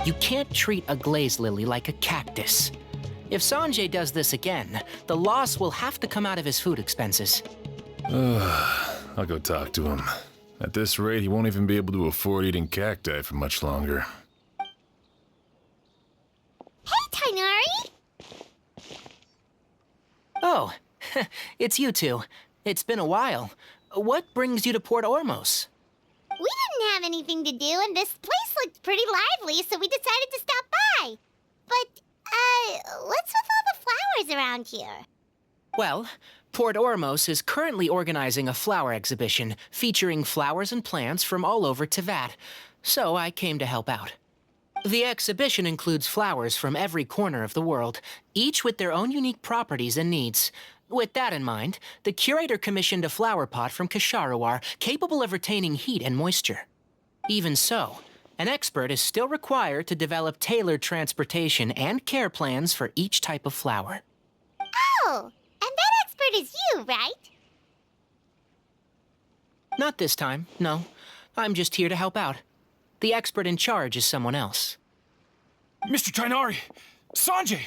You can't treat a glaze lily like a cactus. If Sanjay does this again, the loss will have to come out of his food expenses. I'll go talk to him. At this rate, he won't even be able to afford eating cacti for much longer. Hey, Tainari! Oh, it's you two. It's been a while. What brings you to Port Ormos? We didn't have anything to do, and this place looked pretty lively, so we decided to stop by. But, what's with all the flowers around here? Well, Port Ormos is currently organizing a flower exhibition featuring flowers and plants from all over Teyvat, so I came to help out. The exhibition includes flowers from every corner of the world, each with their own unique properties and needs. With that in mind, the curator commissioned a flower pot from Kasharawar capable of retaining heat and moisture. Even so, an expert is still required to develop tailored transportation and care plans for each type of flower. Oh, and that expert is you, right? Not this time, no. I'm just here to help out. The expert in charge is someone else. Mr. Tainari! Sanjay!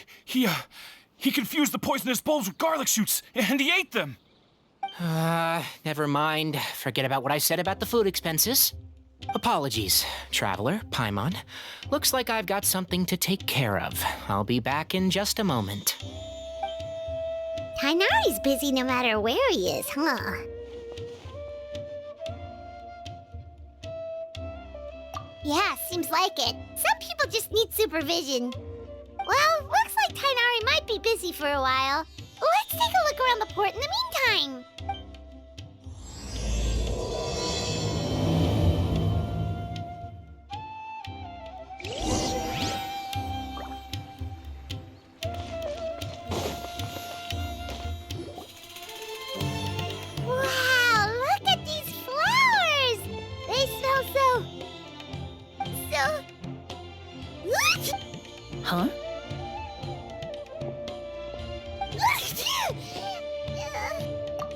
He confused the poisonous bulbs with garlic shoots, and he ate them! Never mind. Forget about what I said about the food expenses. Apologies, Traveler, Paimon. Looks like I've got something to take care of. I'll be back in just a moment. Tainari's busy no matter where he is, huh? Yeah, seems like it. Some people just need supervision. Well, looks like Tainari might be busy for a while. Let's take a look around the port in the meantime. Wow, look at these flowers! They smell so... Huh?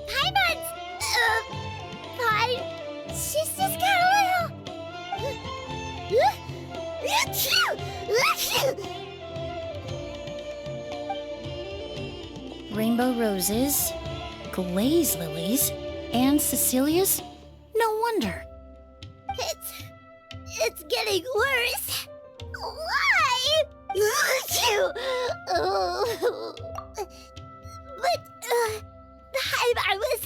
Paimon's... fine. She's just got a little... Rainbow roses, glaze lilies, and Cecilia's? No wonder. It's getting worse. Why? But, Paimon was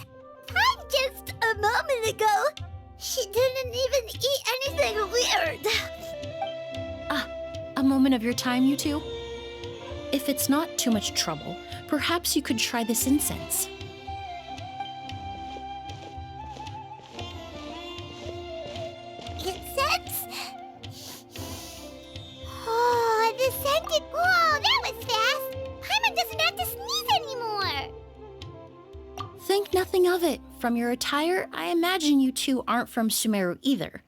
fine just a moment ago. She didn't even eat anything weird. A moment of your time, you two? If it's not too much trouble, perhaps you could try this incense. Incense? Oh, the scented... Whoa, that was fast! Paimon doesn't have to sneeze anymore! Think nothing of it. From your attire, I imagine you two aren't from Sumeru either.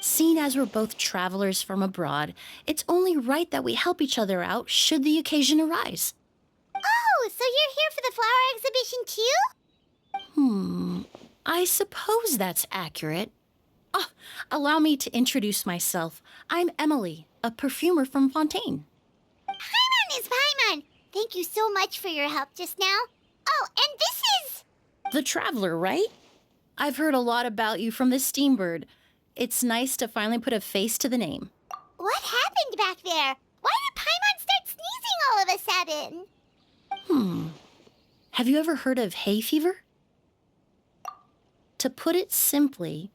Seeing as we're both travelers from abroad, it's only right that we help each other out should the occasion arise. Oh, so you're here for the flower exhibition too? I suppose that's accurate. Allow me to introduce myself. I'm Emilie, a perfumer from Fontaine. Paimon is Paimon! Thank you so much for your help just now. Oh, and this is... The Traveler, right? I've heard a lot about you from the Steambird. It's nice to finally put a face to the name. What happened back there? Why did Paimon start sneezing all of a sudden? Have you ever heard of hay fever? To put it simply,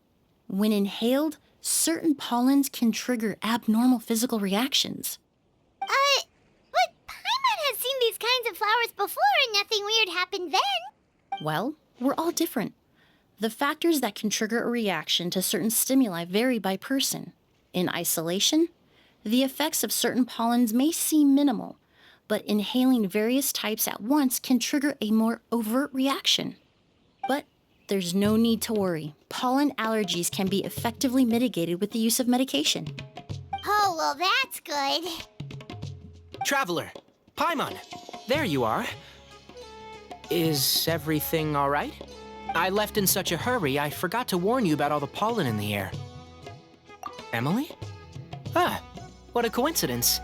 when inhaled, certain pollens can trigger abnormal physical reactions. But Paimon has seen these kinds of flowers before and nothing weird happened then. Well, we're all different. The factors that can trigger a reaction to certain stimuli vary by person. In isolation, the effects of certain pollens may seem minimal, but inhaling various types at once can trigger a more overt reaction. But there's no need to worry. Pollen allergies can be effectively mitigated with the use of medication. Oh, well, that's good. Traveler, Paimon, there you are. Is everything all right? I left in such a hurry, I forgot to warn you about all the pollen in the air. Emilie? What a coincidence.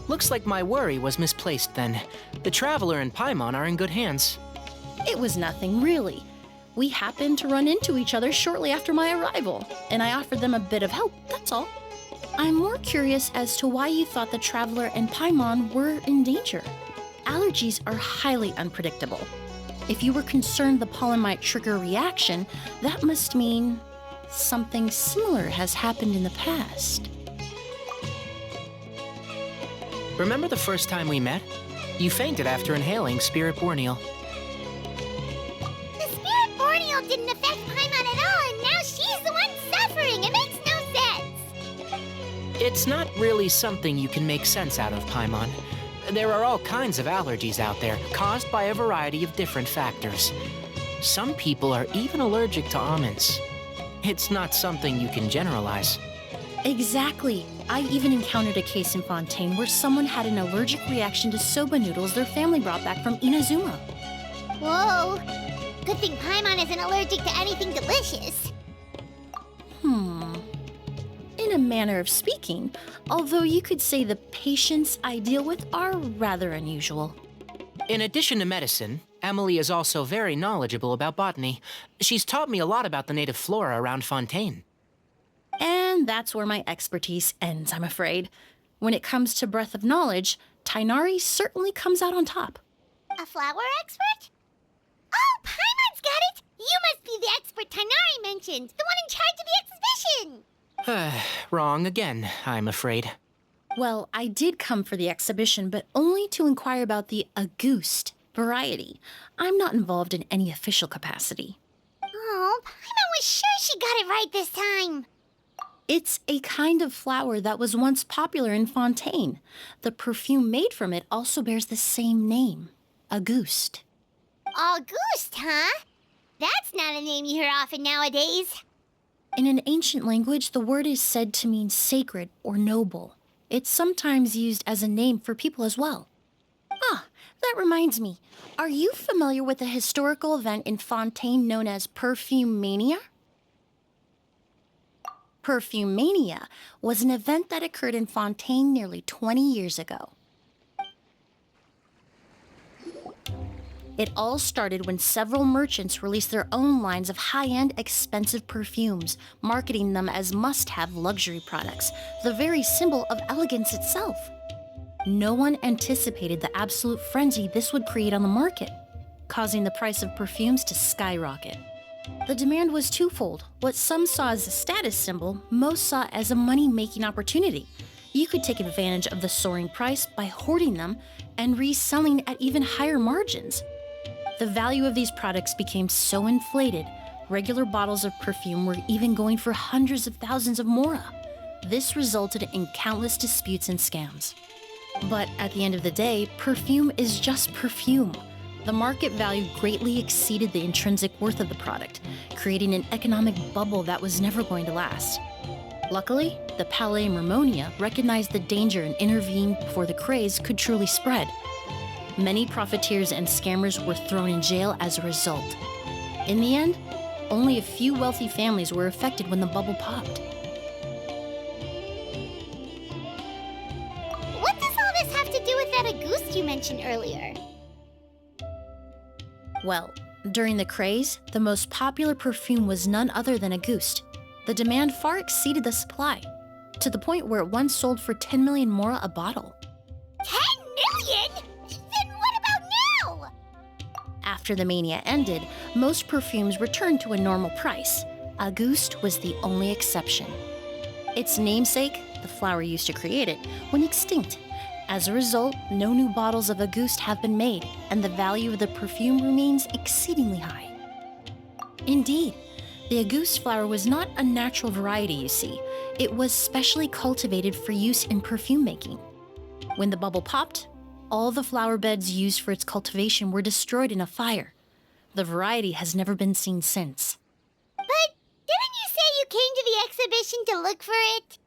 Looks like my worry was misplaced then. The Traveler and Paimon are in good hands. It was nothing, really. We happened to run into each other shortly after my arrival, and I offered them a bit of help, that's all. I'm more curious as to why you thought the Traveler and Paimon were in danger. Allergies are highly unpredictable. If you were concerned the pollen might trigger a reaction, that must mean something similar has happened in the past. Remember the first time we met? You fainted after inhaling Spirit Borneal. The Spirit Borneal didn't affect Paimon at all, and now she's the one suffering. It makes no sense. It's not really something you can make sense out of, Paimon. There are all kinds of allergies out there, caused by a variety of different factors. Some people are even allergic to almonds. It's not something you can generalize. Exactly. I even encountered a case in Fontaine where someone had an allergic reaction to soba noodles their family brought back from Inazuma. Whoa. Good thing Paimon isn't allergic to anything delicious. In a manner of speaking, although you could say the patients I deal with are rather unusual. In addition to medicine, Emilie is also very knowledgeable about botany. She's taught me a lot about the native flora around Fontaine. And that's where my expertise ends, I'm afraid. When it comes to breadth of knowledge, Tainari certainly comes out on top. A flower expert? Oh, Paimon's got it! You must be the expert Tainari mentioned, the one in charge of the exhibition! Wrong again, I'm afraid. Well, I did come for the exhibition, but only to inquire about the Auguste variety. I'm not involved in any official capacity. Oh, Paimon was sure she got it right this time. It's a kind of flower that was once popular in Fontaine. The perfume made from it also bears the same name, Auguste. Auguste, huh? That's not a name you hear often nowadays. In an ancient language, the word is said to mean sacred or noble. It's sometimes used as a name for people as well. Ah, that reminds me. Are you familiar with a historical event in Fontaine known as Perfume Mania? Perfume Mania was an event that occurred in Fontaine nearly 20 years ago. It all started when several merchants released their own lines of high-end, expensive perfumes, marketing them as must-have luxury products, the very symbol of elegance itself. No one anticipated the absolute frenzy this would create on the market, causing the price of perfumes to skyrocket. The demand was twofold. What some saw as a status symbol, most saw as a money-making opportunity. You could take advantage of the soaring price by hoarding them and reselling at even higher margins. The value of these products became so inflated, regular bottles of perfume were even going for hundreds of thousands of mora. This resulted in countless disputes and scams. But at the end of the day, perfume is just perfume. The market value greatly exceeded the intrinsic worth of the product, creating an economic bubble that was never going to last. Luckily, the Palais Mermonia recognized the danger and intervened before the craze could truly spread. Many profiteers and scammers were thrown in jail as a result. In the end, only a few wealthy families were affected when the bubble popped. What does all this have to do with that Auguste you mentioned earlier? Well, during the craze, the most popular perfume was none other than Auguste. The demand far exceeded the supply, to the point where it once sold for 10 million mora a bottle. 10 million? Then what about now? After the mania ended, most perfumes returned to a normal price. Auguste was the only exception. Its namesake, the flower used to create it, went extinct. As a result, no new bottles of Auguste have been made, and the value of the perfume remains exceedingly high. Indeed, the Auguste flower was not a natural variety, you see. It was specially cultivated for use in perfume making. When the bubble popped, all the flower beds used for its cultivation were destroyed in a fire. The variety has never been seen since. But didn't you say you came to the exhibition to look for it?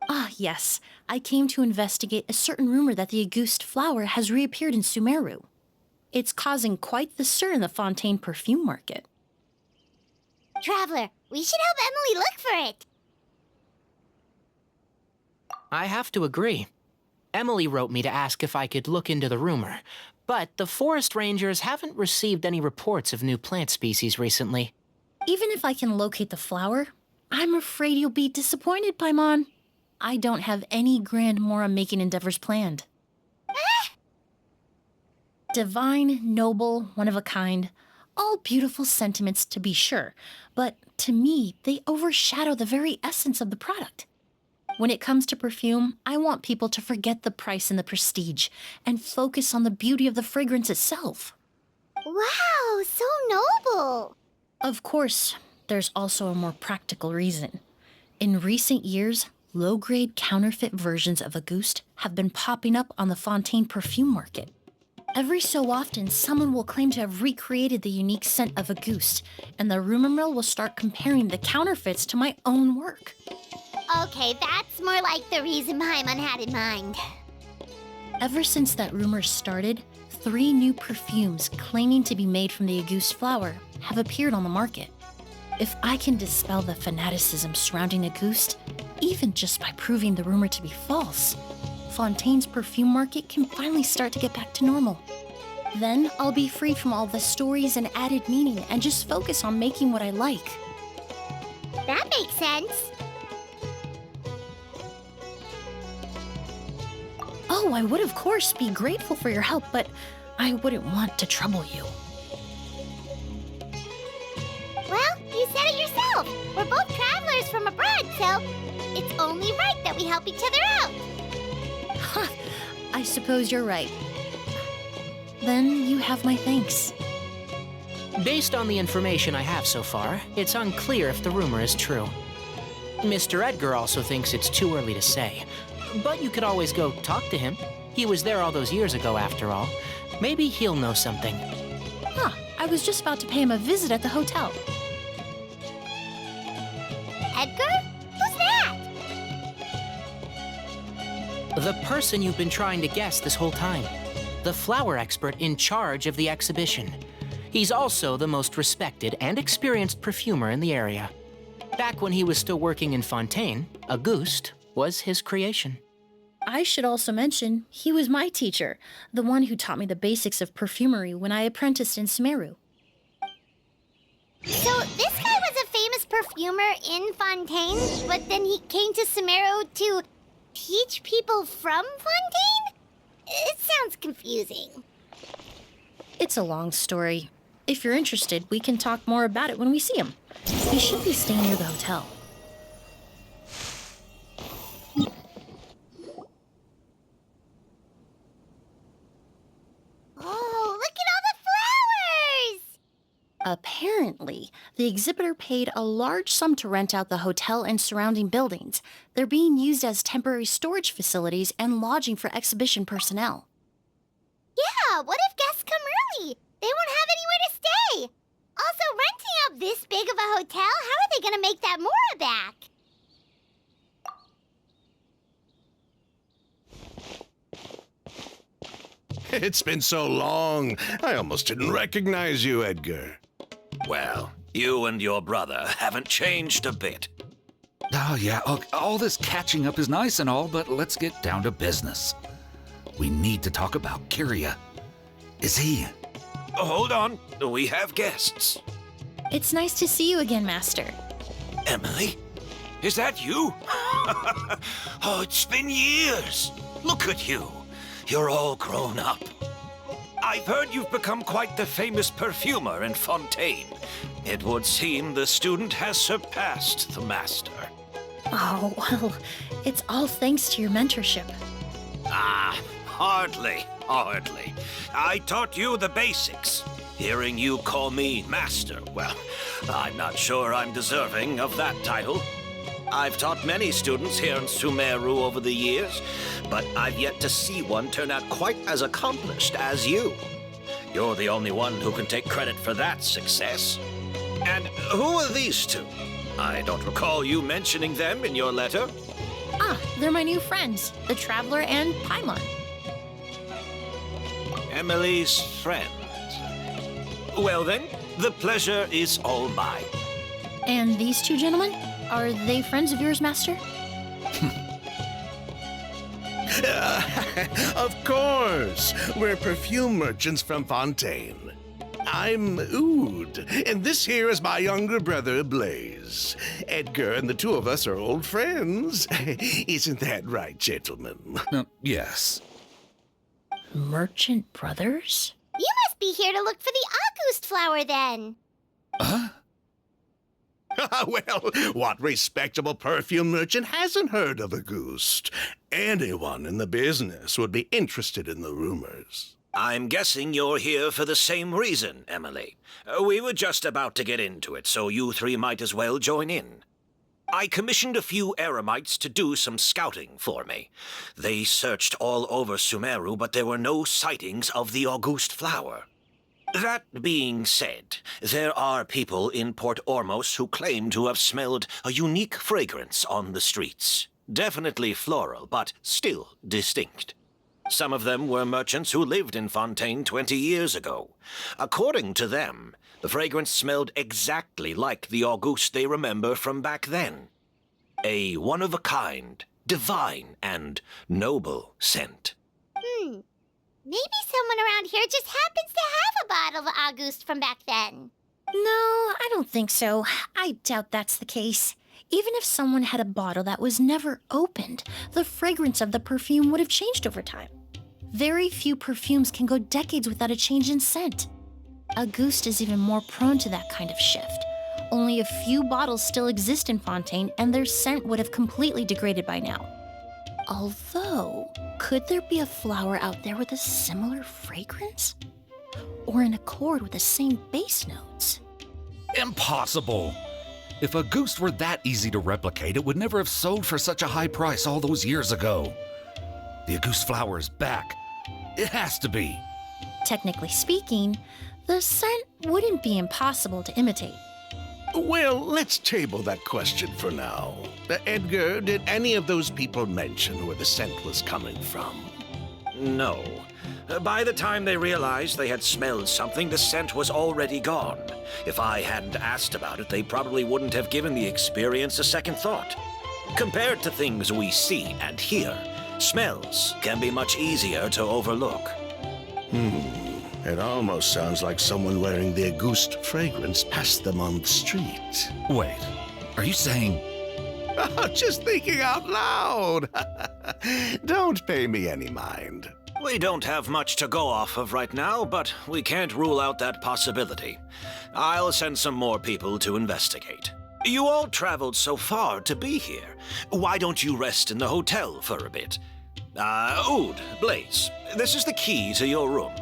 Ah, yes. I came to investigate a certain rumor that the Auguste flower has reappeared in Sumeru. It's causing quite the stir in the Fontaine perfume market. Traveler, we should help Emilie look for it. I have to agree. Emilie wrote me to ask if I could look into the rumor, but the forest rangers haven't received any reports of new plant species recently. Even if I can locate the flower, I'm afraid you'll be disappointed, Paimon. I don't have any grand Mora-making endeavors planned. Divine, noble, one of a kind, all beautiful sentiments to be sure, but to me, they overshadow the very essence of the product. When it comes to perfume, I want people to forget the price and the prestige and focus on the beauty of the fragrance itself. Wow, so noble. Of course, there's also a more practical reason. In recent years, low-grade counterfeit versions of Auguste have been popping up on the Fontaine perfume market. Every so often, someone will claim to have recreated the unique scent of Auguste, and the rumor mill will start comparing the counterfeits to my own work. Okay, that's more like the reason Paimon had in mind. Ever since that rumor started, 3 new perfumes claiming to be made from the Auguste flower have appeared on the market. If I can dispel the fanaticism surrounding Auguste, even just by proving the rumor to be false, Fontaine's perfume market can finally start to get back to normal. Then I'll be free from all the stories and added meaning and just focus on making what I like. That makes sense. Oh, I would of course be grateful for your help, but I wouldn't want to trouble you. Well, you said it yourself. We're both travelers from abroad, so it's only right that we help each other out. Huh, I suppose you're right. Then you have my thanks. Based on the information I have so far, it's unclear if the rumor is true. Mr. Edgar also thinks it's too early to say, but you could always go talk to him. He was there all those years ago, after all. Maybe he'll know something. Huh, I was just about to pay him a visit at the hotel. Edgar? Who's that? The person you've been trying to guess this whole time. The flower expert in charge of the exhibition. He's also the most respected and experienced perfumer in the area. Back when he was still working in Fontaine, Auguste was his creation. I should also mention, he was my teacher, the one who taught me the basics of perfumery when I apprenticed in Sumeru. So this guy was a famous perfumer in Fontaine, but then he came to Sumeru to teach people from Fontaine? It sounds confusing. It's a long story. If you're interested, we can talk more about it when we see him. He should be staying near the hotel. Oh, look at all the flowers! Apparently, the exhibitor paid a large sum to rent out the hotel and surrounding buildings. They're being used as temporary storage facilities and lodging for exhibition personnel. Yeah, what if guests come early? They won't have anywhere to stay. Also, renting out this big of a hotel, how are they gonna make that Mora back? It's been so long, I almost didn't recognize you, Edgar. Well, you and your brother haven't changed a bit. Oh, yeah, all this catching up is nice and all, but let's get down to business. We need to talk about Kyria. Is he? Hold on, we have guests. It's nice to see you again, Master. Emilie? Is that you? Oh, it's been years. Look at you. You're all grown up. I've heard you've become quite the famous perfumer in Fontaine. It would seem the student has surpassed the master. Oh, well, it's all thanks to your mentorship. Ah, hardly. I taught you the basics. Hearing you call me master, well, I'm not sure I'm deserving of that title. I've taught many students here in Sumeru over the years, but I've yet to see one turn out quite as accomplished as you. You're the only one who can take credit for that success. And who are these two? I don't recall you mentioning them in your letter. Ah, they're my new friends, the Traveler and Paimon. Emilie's friends. Well then, the pleasure is all mine. And these two gentlemen? Are they friends of yours, Master? Of course. We're perfume merchants from Fontaine. I'm Oud, and this here is my younger brother, Blaze. Edgar and the two of us are old friends. Isn't that right, gentlemen? Yes. Merchant brothers? You must be here to look for the August flower then. Well, what respectable perfume merchant hasn't heard of Auguste? Anyone in the business would be interested in the rumors. I'm guessing you're here for the same reason, Emilie. We were just about to get into it, so you three might as well join in. I commissioned a few eremites to do some scouting for me. They searched all over Sumeru, but there were no sightings of the Auguste flower. That being said, there are people in Port Ormos who claim to have smelled a unique fragrance on the streets. Definitely floral, but still distinct. Some of them were merchants who lived in Fontaine 20 years ago. According to them, the fragrance smelled exactly like the Auguste they remember from back then. A one-of-a-kind, divine, and noble scent. Maybe someone around here just happens to have a bottle of Auguste from back then. No, I don't think so. I doubt that's the case. Even if someone had a bottle that was never opened, the fragrance of the perfume would have changed over time. Very few perfumes can go decades without a change in scent. Auguste is even more prone to that kind of shift. Only a few bottles still exist in Fontaine, and their scent would have completely degraded by now. Although, could there be a flower out there with a similar fragrance? Or in accord with the same base notes? Impossible! If Auguste were that easy to replicate, it would never have sold for such a high price all those years ago. The Auguste flower is back. It has to be. Technically speaking, the scent wouldn't be impossible to imitate. Well, let's table that question for now. Edgar, did any of those people mention where the scent was coming from? No. By the time they realized they had smelled something, the scent was already gone. If I hadn't asked about it, they probably wouldn't have given the experience a second thought. Compared to things we see and hear, smells can be much easier to overlook. It almost sounds like someone wearing the Auguste fragrance passed them on the street. Wait, are you saying... Just thinking out loud. Don't pay me any mind. We don't have much to go off of right now, but we can't rule out that possibility. I'll send some more people to investigate. You all traveled so far to be here. Why don't you rest in the hotel for a bit? Oud, Blaze, this is the key to your room.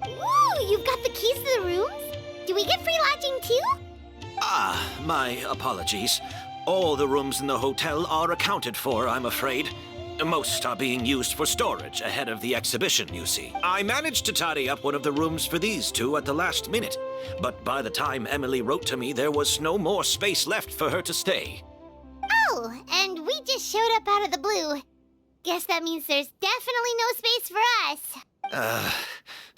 Ooh, you've got the keys to the rooms? Do we get free lodging too? My apologies. All the rooms in the hotel are accounted for, I'm afraid. Most are being used for storage ahead of the exhibition, you see. I managed to tidy up one of the rooms for these two at the last minute, but by the time Emilie wrote to me, there was no more space left for her to stay. Oh, and we just showed up out of the blue. Guess that means there's definitely no space for us.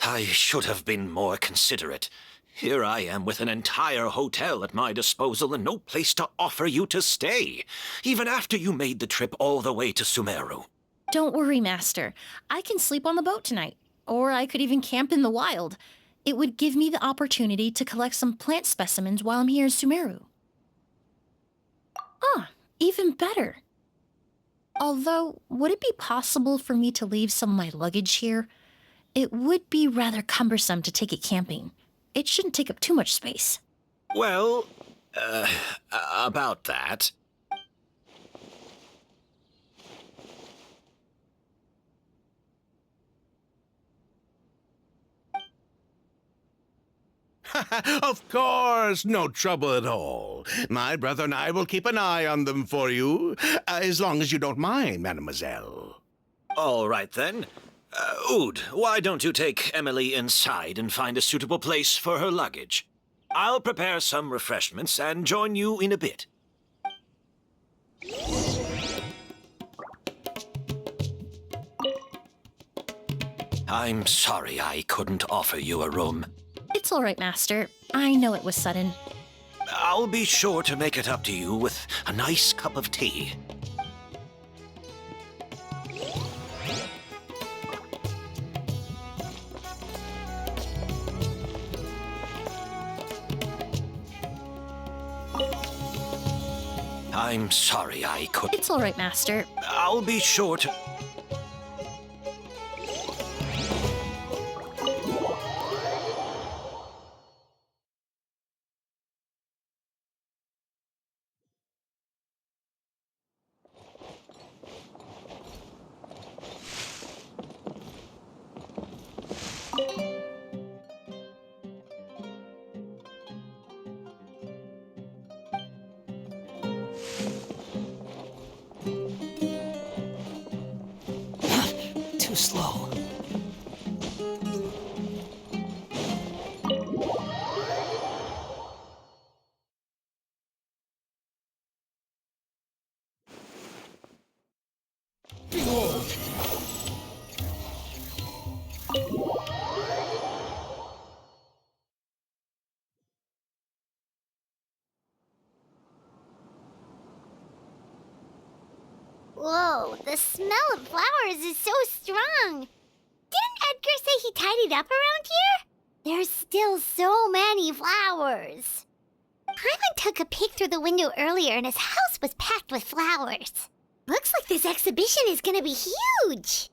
I should have been more considerate. Here I am with an entire hotel at my disposal and no place to offer you to stay, even after you made the trip all the way to Sumeru. Don't worry, Master. I can sleep on the boat tonight, or I could even camp in the wild. It would give me the opportunity to collect some plant specimens while I'm here in Sumeru. Even better. Although, would it be possible for me to leave some of my luggage here? It would be rather cumbersome to take it camping. It shouldn't take up too much space. Well, about that. Of course, no trouble at all. My brother and I will keep an eye on them for you, as long as you don't mind, mademoiselle. All right, then. Oud, why don't you take Emilie inside and find a suitable place for her luggage? I'll prepare some refreshments and join you in a bit. I'm sorry I couldn't offer you a room. It's all right, Master. I know it was sudden. I'll be sure to make it up to you with a nice cup of tea. I'm sorry I couldn't. It's all right, Master. I'll be sure to. Too slow. Whoa, the smell of flowers is so strong. Didn't Edgar say he tidied up around here? There's still so many flowers. Hyman took a peek through the window earlier and his house was packed with flowers. Looks like this exhibition is gonna be huge.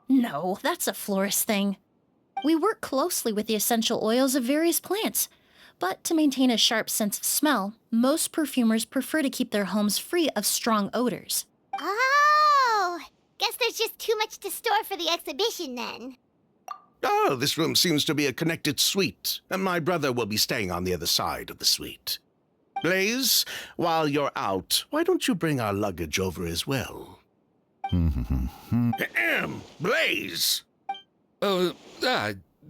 No, that's a florist thing. We work closely with the essential oils of various plants. But to maintain a sharp sense of smell, most perfumers prefer to keep their homes free of strong odors. Oh, guess there's just too much to store for the exhibition then. Oh, this room seems to be a connected suite, and my brother will be staying on the other side of the suite. Blaze, while you're out, why don't you bring our luggage over as well? Blaze!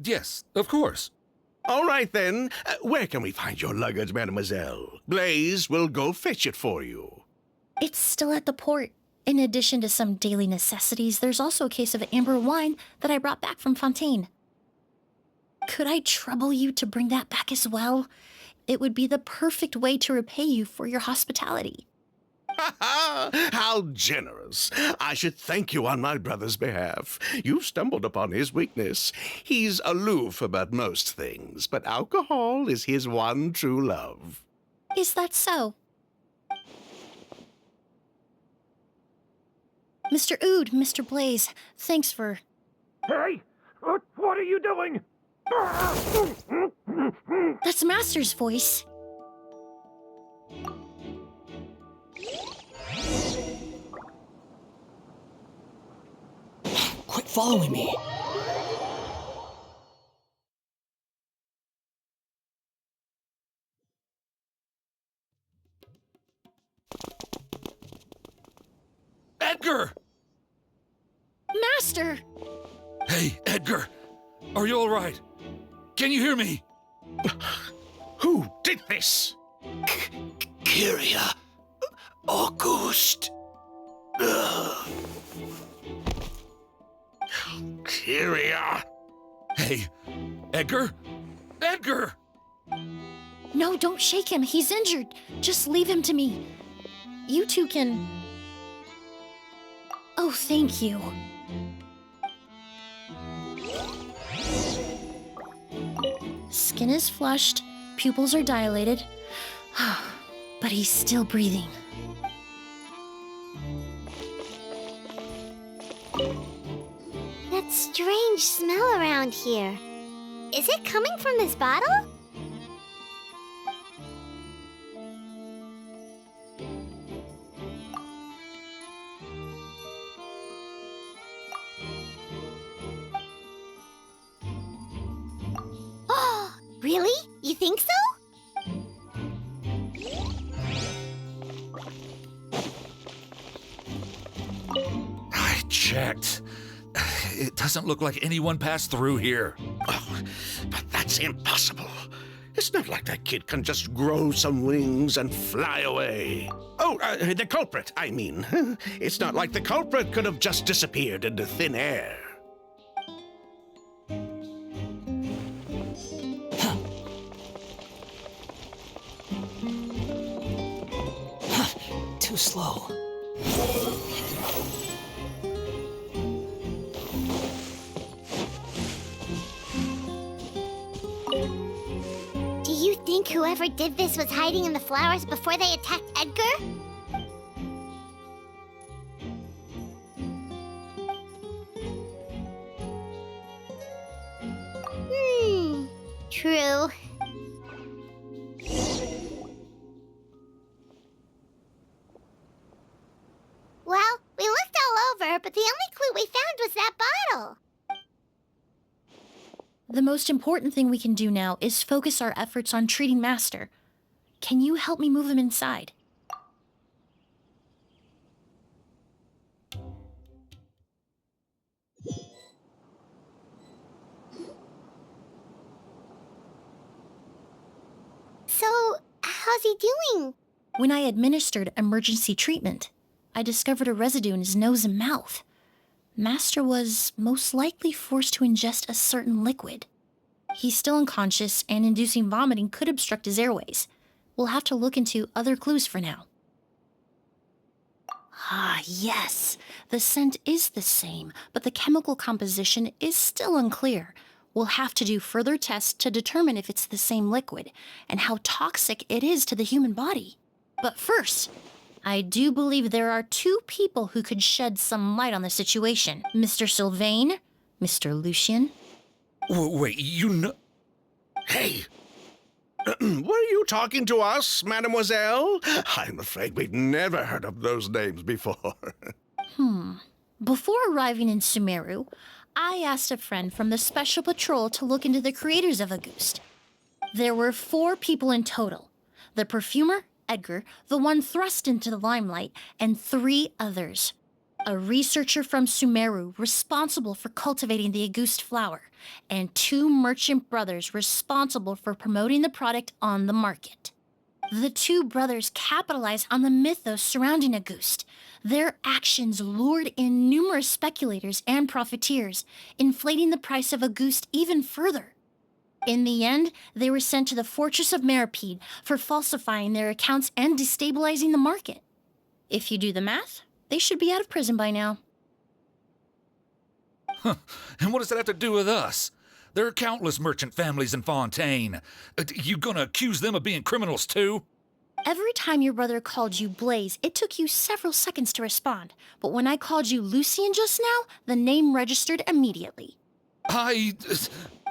Yes, of course. All right, then. Where can we find your luggage, mademoiselle? Blaze will go fetch it for you. It's still at the port. In addition to some daily necessities, there's also a case of amber wine that I brought back from Fontaine. Could I trouble you to bring that back as well? It would be the perfect way to repay you for your hospitality. Ha ha! How generous! I should thank you on my brother's behalf. You stumbled upon his weakness. He's aloof about most things, but alcohol is his one true love. Is that so? Mr. Ood, Mr. Blaze, thanks for... Hey! What are you doing? That's Master's voice. Quit following me. Edgar! Master! Hey, Edgar! Are you all right? Can you hear me? Who did this? Kyria. Auguste. Kyria! Hey, Edgar? Edgar! No, don't shake him. He's injured. Just leave him to me. You two can... Oh, thank you. Skin is flushed, pupils are dilated, but he's still breathing. That strange smell around here. Is it coming from this bottle? Oh, really? You think so? I checked. It doesn't look like anyone passed through here. Oh, but that's impossible. It's not like that kid can just grow some wings and fly away. Oh, the culprit, I mean. It's not like the culprit could have just disappeared into thin air. Too slow. Do you think whoever did this was hiding in the flowers before they attacked Edgar? True. Well, we looked all over, but the only clue we found was that bottle. The most important thing we can do now is focus our efforts on treating Master. Can you help me move him inside? So, how's he doing? When I administered emergency treatment, I discovered a residue in his nose and mouth. Master was most likely forced to ingest a certain liquid. He's still unconscious, and inducing vomiting could obstruct his airways. We'll have to look into other clues for now. Ah, yes. The scent is the same, but the chemical composition is still unclear. We'll have to do further tests to determine if it's the same liquid and how toxic it is to the human body. But first, I do believe there are 2 people who could shed some light on the situation. Mr. Sylvain, Mr. Lucien. Wait, you know... Hey! Were you talking to us, mademoiselle? I'm afraid we've never heard of those names before. Before arriving in Sumeru, I asked a friend from the Special Patrol to look into the creators of Auguste. There were 4 people in total. The perfumer, Edgar, the one thrust into the limelight, and 3 others. A researcher from Sumeru responsible for cultivating the Auguste flower, and 2 merchant brothers responsible for promoting the product on the market. The 2 brothers capitalized on the mythos surrounding Auguste. Their actions lured in numerous speculators and profiteers, inflating the price of Auguste even further. In the end, they were sent to the Fortress of Meripede for falsifying their accounts and destabilizing the market. If you do the math, they should be out of prison by now. And what does that have to do with us? There are countless merchant families in Fontaine. You gonna accuse them of being criminals too? Every time your brother called you Blaze, it took you several seconds to respond. But when I called you Lucien just now, the name registered immediately.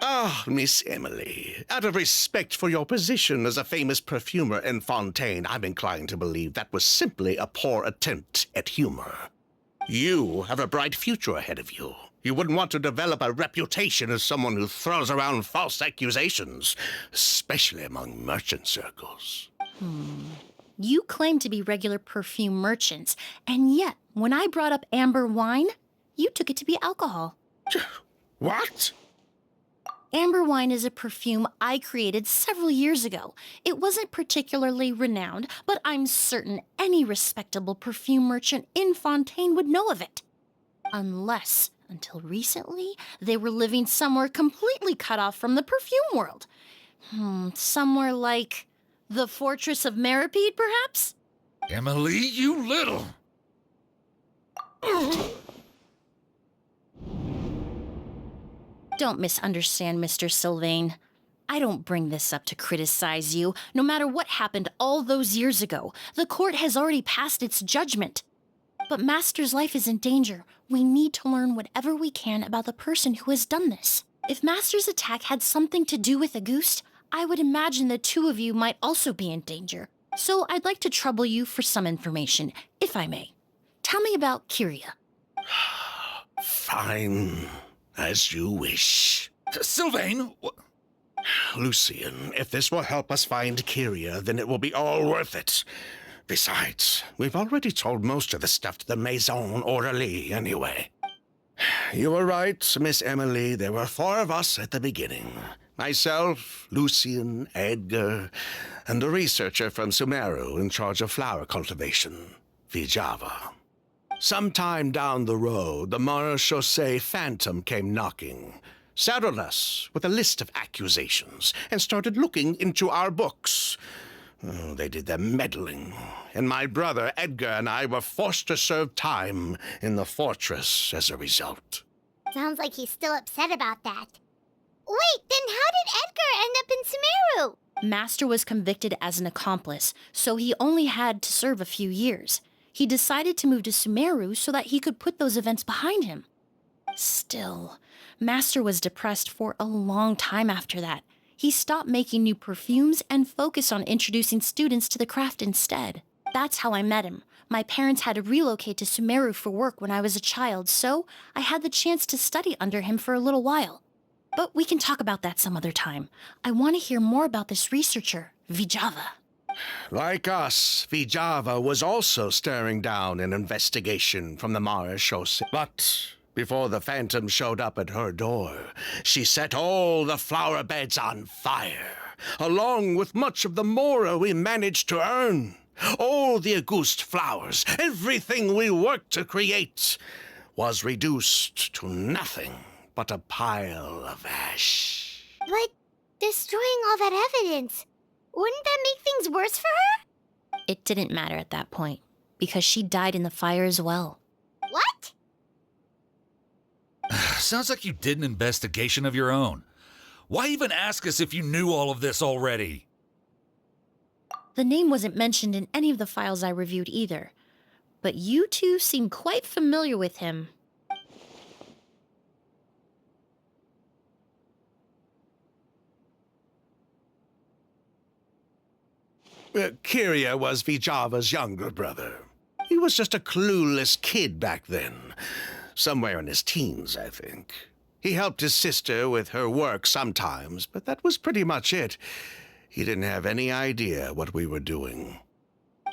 Ah, Miss Emily, out of respect for your position as a famous perfumer in Fontaine, I'm inclined to believe that was simply a poor attempt at humor. You have a bright future ahead of you. You wouldn't want to develop a reputation as someone who throws around false accusations, especially among merchant circles. You claim to be regular perfume merchants, and yet, when I brought up amber wine, you took it to be alcohol. What? Amber wine is a perfume I created several years ago. It wasn't particularly renowned, but I'm certain any respectable perfume merchant in Fontaine would know of it. Unless, until recently, they were living somewhere completely cut off from the perfume world. Somewhere like the Fortress of Meripede, perhaps? Emily, you little... Don't misunderstand, Mr. Sylvain. I don't bring this up to criticize you. No matter what happened all those years ago, the court has already passed its judgment. But Master's life is in danger. We need to learn whatever we can about the person who has done this. If Master's attack had something to do with Auguste, I would imagine the 2 of you might also be in danger. So I'd like to trouble you for some information, if I may. Tell me about Kyria. Fine. As you wish. Sylvain! Lucien, if this will help us find Kyria, then it will be all worth it. Besides, we've already told most of the stuff to the Maison Orderly anyway. You were right, Miss Emily. There were 4 of us at the beginning. Myself, Lucien, Edgar, and the researcher from Sumeru in charge of flower cultivation, Vijava. Sometime down the road, the Marechaussee Phantom came knocking, saddled us with a list of accusations, and started looking into our books. Oh, they did their meddling, and my brother Edgar and I were forced to serve time in the fortress as a result. Sounds like he's still upset about that. Wait, then how did Edgar end up in Sumeru? Master was convicted as an accomplice, so he only had to serve a few years. He decided to move to Sumeru so that he could put those events behind him. Still, Master was depressed for a long time after that. He stopped making new perfumes and focused on introducing students to the craft instead. That's how I met him. My parents had to relocate to Sumeru for work when I was a child, so I had the chance to study under him for a little while. But we can talk about that some other time. I want to hear more about this researcher, Vijava. Like us, Vijava was also staring down an investigation from the Mara Shose. But before the Phantom showed up at her door, she set all the flower beds on fire, along with much of the mora we managed to earn. All the Auguste flowers, everything we worked to create, was reduced to nothing but a pile of ash. But destroying all that evidence, wouldn't that make things worse for her? It didn't matter at that point, because she died in the fire as well. What? Sounds like you did an investigation of your own. Why even ask us if you knew all of this already? The name wasn't mentioned in any of the files I reviewed either, but you two seem quite familiar with him. Kiria was Vijava's younger brother. He was just a clueless kid back then. Somewhere in his teens, I think. He helped his sister with her work sometimes, but that was pretty much it. He didn't have any idea what we were doing.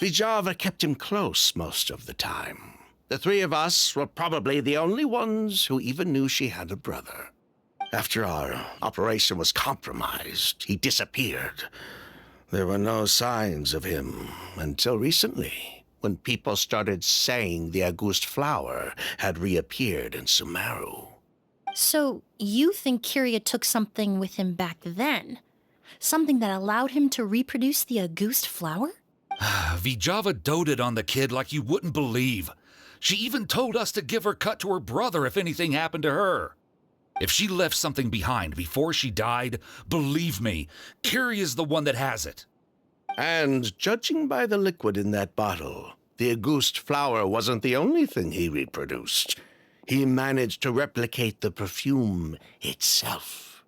Vijava kept him close most of the time. The three of us were probably the only ones who even knew she had a brother. After our operation was compromised, he disappeared. There were no signs of him until recently, when people started saying the Auguste flower had reappeared in Sumeru. So, you think Kiria took something with him back then? Something that allowed him to reproduce the Auguste flower? Vijava doted on the kid like you wouldn't believe. She even told us to give her cut to her brother if anything happened to her. If she left something behind before she died, believe me, Kiria's the one that has it. And judging by the liquid in that bottle, the Auguste flower wasn't the only thing he reproduced. He managed to replicate the perfume itself.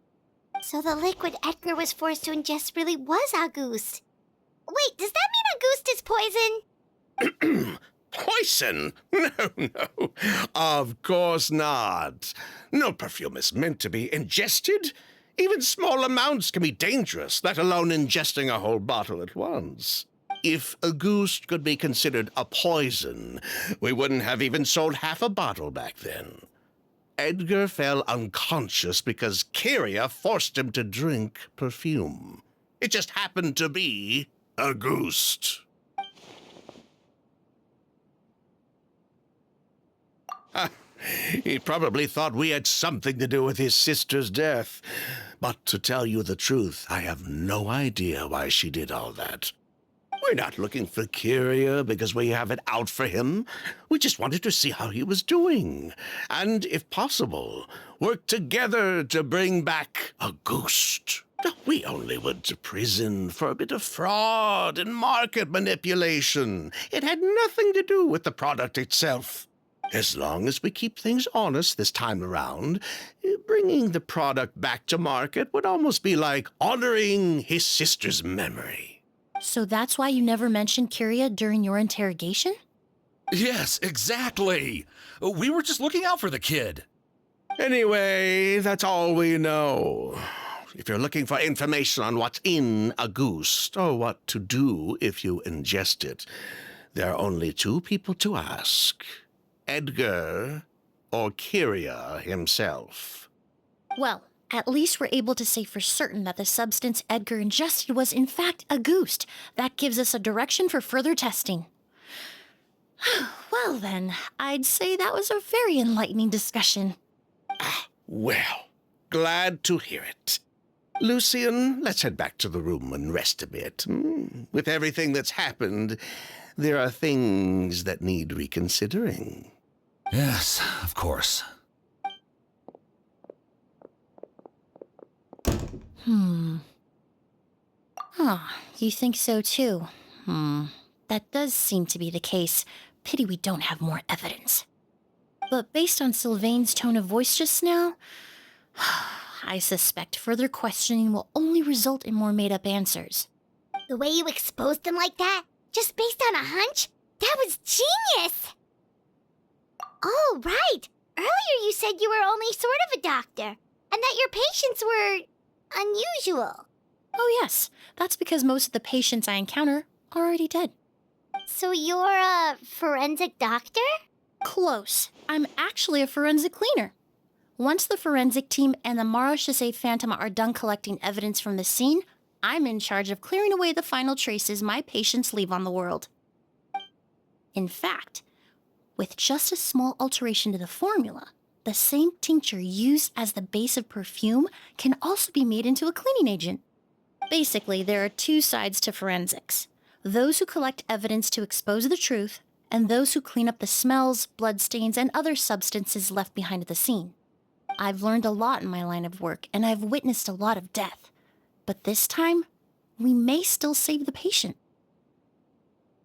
So the liquid Edgar was forced to ingest really was Auguste. Wait, does that mean Auguste is poison? Poison? No. Of course not. No perfume is meant to be ingested. Even small amounts can be dangerous, let alone ingesting a whole bottle at once. If Auguste could be considered a poison, we wouldn't have even sold half a bottle back then. Edgar fell unconscious because Kiria forced him to drink perfume. It just happened to be Auguste. He probably thought we had something to do with his sister's death. But to tell you the truth, I have no idea why she did all that. We're not looking for Kiria because we have it out for him. We just wanted to see how he was doing. And, if possible, work together to bring back Auguste. We only went to prison for a bit of fraud and market manipulation. It had nothing to do with the product itself. As long as we keep things honest this time around, bringing the product back to market would almost be like honoring his sister's memory. So that's why you never mentioned Kiria during your interrogation? Yes, exactly. We were just looking out for the kid. Anyway, that's all we know. If you're looking for information on what's in Auguste, or what to do if you ingest it, there are only two people to ask. Edgar or Kiria himself. Well, at least we're able to say for certain that the substance Edgar ingested was in fact Auguste. That gives us a direction for further testing. Well then, I'd say that was a very enlightening discussion. Well, glad to hear it. Lucian, let's head back to the room and rest a bit. With everything that's happened, there are things that need reconsidering. Yes, of course. Ah, you think so too? That does seem to be the case. Pity we don't have more evidence. But based on Sylvain's tone of voice just now, I suspect further questioning will only result in more made-up answers. The way you exposed them like that, just based on a hunch, that was genius! Oh, right! Earlier you said you were only sort of a doctor, and that your patients were unusual. Oh yes, that's because most of the patients I encounter are already dead. So you're a forensic doctor? Close. I'm actually a forensic cleaner. Once the forensic team and the Marechaussee Phantom are done collecting evidence from the scene, I'm in charge of clearing away the final traces my patients leave on the world. In fact, with just a small alteration to the formula, the same tincture used as the base of perfume can also be made into a cleaning agent. Basically, there are two sides to forensics. Those who collect evidence to expose the truth, and those who clean up the smells, bloodstains, and other substances left behind at the scene. I've learned a lot in my line of work, and I've witnessed a lot of death. But this time, we may still save the patient.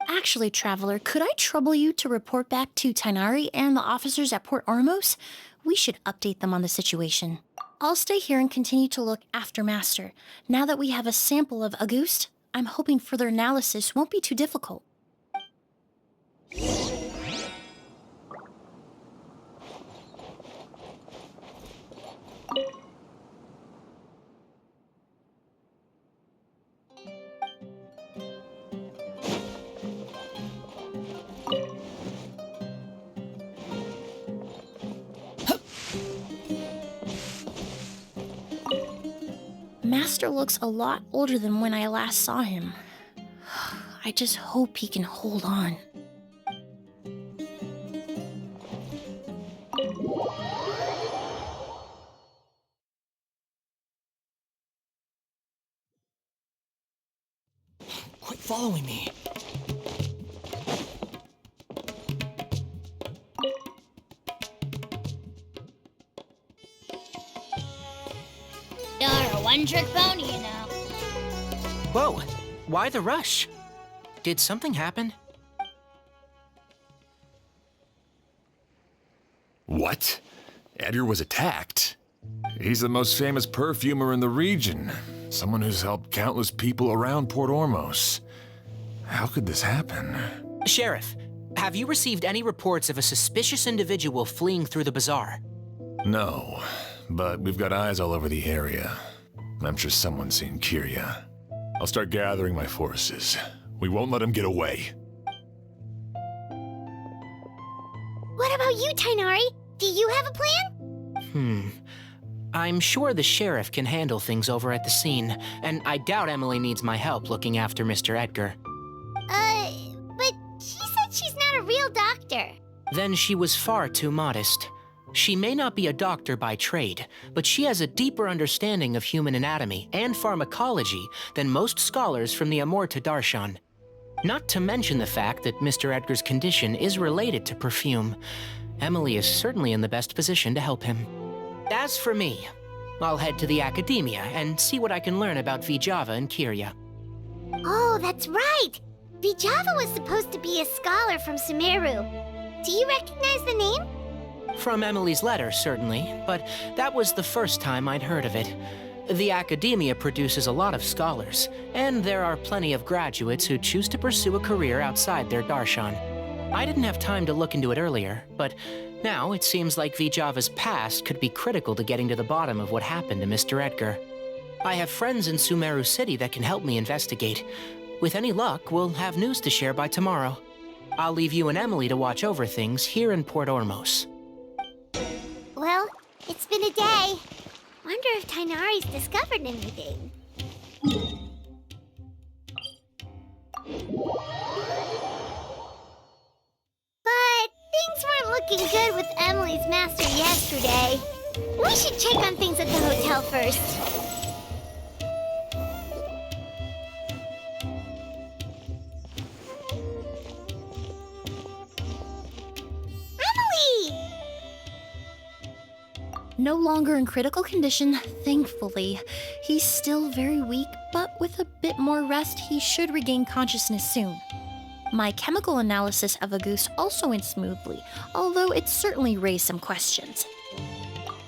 Actually, Traveler, could I trouble you to report back to Tainari and the officers at Port Ormos? We should update them on the situation. I'll stay here and continue to look after Master. Now that we have a sample of Auguste, I'm hoping further analysis won't be too difficult. Master looks a lot older than when I last saw him. I just hope he can hold on. Quit following me. You're a one-trick pony, you know. Whoa, why the rush? Did something happen? What? Edgar was attacked? He's the most famous perfumer in the region. Someone who's helped countless people around Port Ormos. How could this happen? Sheriff, have you received any reports of a suspicious individual fleeing through the bazaar? No, but we've got eyes all over the area. I'm sure someone's seen Kiria. I'll start gathering my forces. We won't let him get away. What about you, Tainari? Do you have a plan? I'm sure the sheriff can handle things over at the scene, and I doubt Emilie needs my help looking after Mr. Edgar. But she said she's not a real doctor. Then she was far too modest. She may not be a doctor by trade, but she has a deeper understanding of human anatomy and pharmacology than most scholars from the Amurta Darshan. Not to mention the fact that Mr. Edgar's condition is related to perfume. Emilie is certainly in the best position to help him. As for me, I'll head to the academia and see what I can learn about Vijava and Kiria. Oh, that's right! Vijava was supposed to be a scholar from Sumeru. Do you recognize the name? From Emilie's letter, certainly, but that was the first time I'd heard of it. The academia produces a lot of scholars, and there are plenty of graduates who choose to pursue a career outside their darshan. I didn't have time to look into it earlier, but now it seems like Vijava's past could be critical to getting to the bottom of what happened to Mr. Edgar. I have friends in Sumeru City that can help me investigate. With any luck, we'll have news to share by tomorrow. I'll leave you and Emilie to watch over things here in Port Ormos. Well, it's been a day. Wonder if Tainari's discovered anything. But things weren't looking good with Emilie's master yesterday. We should check on things at the hotel first. No longer in critical condition, thankfully. He's still very weak, but with a bit more rest, he should regain consciousness soon. My chemical analysis of Auguste also went smoothly, although it certainly raised some questions.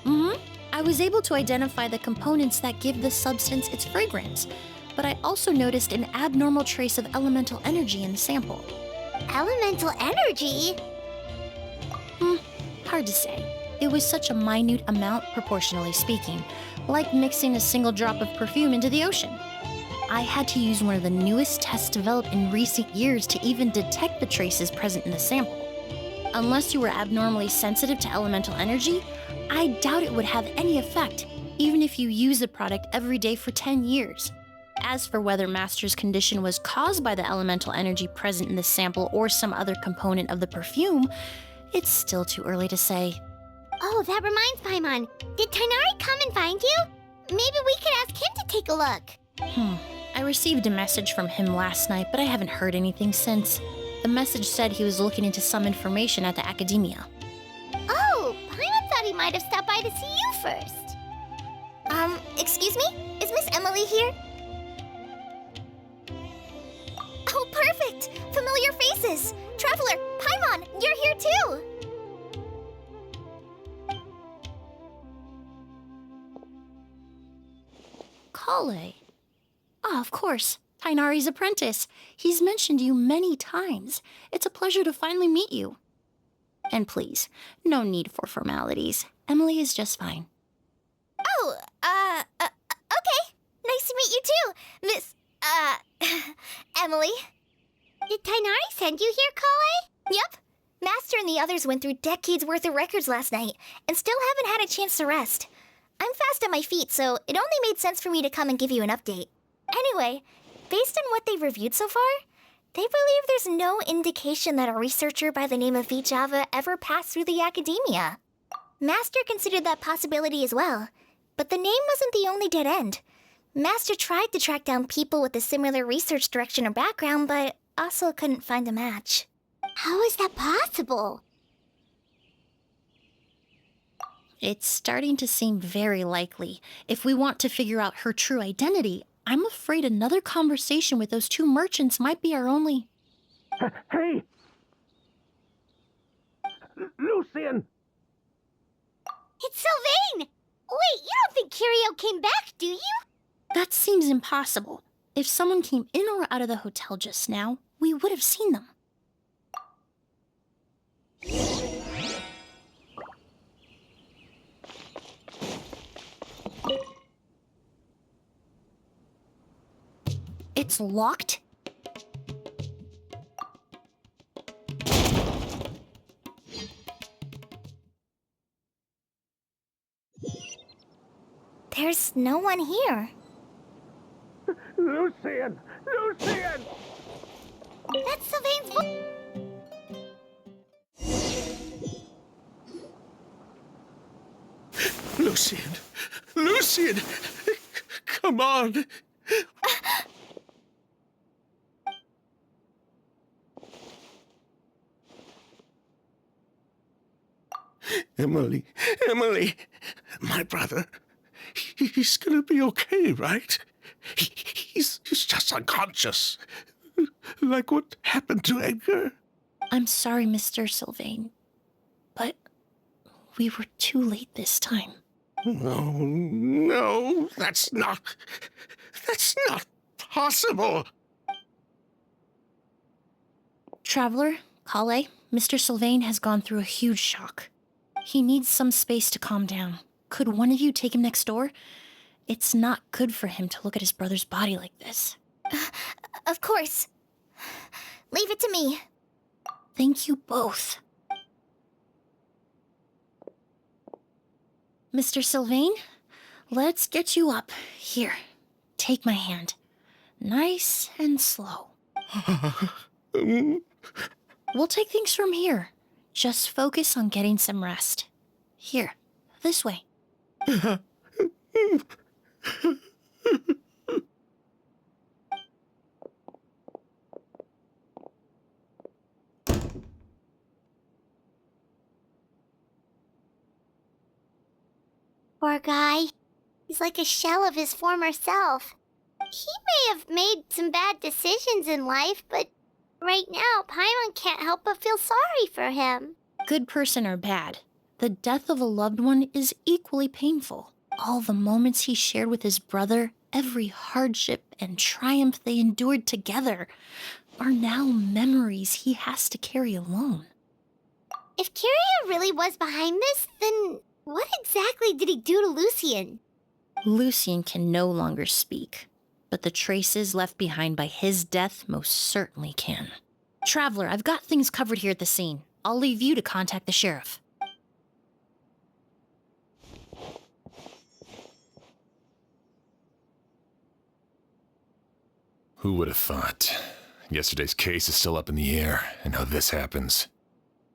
I was able to identify the components that give the substance its fragrance, but I also noticed an abnormal trace of elemental energy in the sample. Elemental energy? Hard to say. It was such a minute amount, proportionally speaking, like mixing a single drop of perfume into the ocean. I had to use one of the newest tests developed in recent years to even detect the traces present in the sample. Unless you were abnormally sensitive to elemental energy, I doubt it would have any effect, even if you use the product every day for 10 years. As for whether Master's condition was caused by the elemental energy present in the sample or some other component of the perfume, it's still too early to say. Oh, that reminds Paimon. Did Tainari come and find you? Maybe we could ask him to take a look. I received a message from him last night, but I haven't heard anything since. The message said he was looking into some information at the academia. Oh, Paimon thought he might have stopped by to see you first. Excuse me? Is Miss Emilie here? Oh, perfect! Familiar faces! Traveler, Paimon, you're here too! Kale. Ah, of course. Tainari's apprentice. He's mentioned you many times. It's a pleasure to finally meet you. And please, no need for formalities. Emilie is just fine. Oh, okay. Nice to meet you too, Miss, Emilie. Did Tainari send you here, Kale? Yep. Master and the others went through decades worth of records last night, and still haven't had a chance to rest. I'm fast on my feet, so it only made sense for me to come and give you an update. Anyway, based on what they've reviewed so far, they believe there's no indication that a researcher by the name of Vijava ever passed through the academia. Master considered that possibility as well, but the name wasn't the only dead end. Master tried to track down people with a similar research direction or background, but also couldn't find a match. How is that possible? It's starting to seem very likely. If we want to figure out her true identity, I'm afraid another conversation with those two merchants might be our only... Hey! Lucian! It's Sylvain! Wait, you don't think Curio came back, do you? That seems impossible. If someone came in or out of the hotel just now, we would have seen them. It's locked? There's no one here. Lucian! Lucian! That's Sylvain's voice. Lucian! Lucian! Come on! Emilie, Emilie, my brother, he's gonna be okay, right? He's just unconscious. Like what happened to Edgar. I'm sorry, Mr. Sylvain, but we were too late this time. No, that's not possible. Traveler, Kale, Mr. Sylvain has gone through a huge shock. He needs some space to calm down. Could one of you take him next door? It's not good for him to look at his brother's body like this. Of course. Leave it to me. Thank you both. Mr. Sylvain, let's get you up. Here, take my hand. Nice and slow. We'll take things from here. Just focus on getting some rest. Here, this way. Poor guy. He's like a shell of his former self. He may have made some bad decisions in life, but right now, Paimon can't help but feel sorry for him. Good person or bad, the death of a loved one is equally painful. All the moments he shared with his brother, every hardship and triumph they endured together, are now memories he has to carry alone. If Kiria really was behind this, then what exactly did he do to Lucian? Lucian can no longer speak, but the traces left behind by his death most certainly can. Traveler, I've got things covered here at the scene. I'll leave you to contact the sheriff. Who would have thought? Yesterday's case is still up in the air, and now this happens.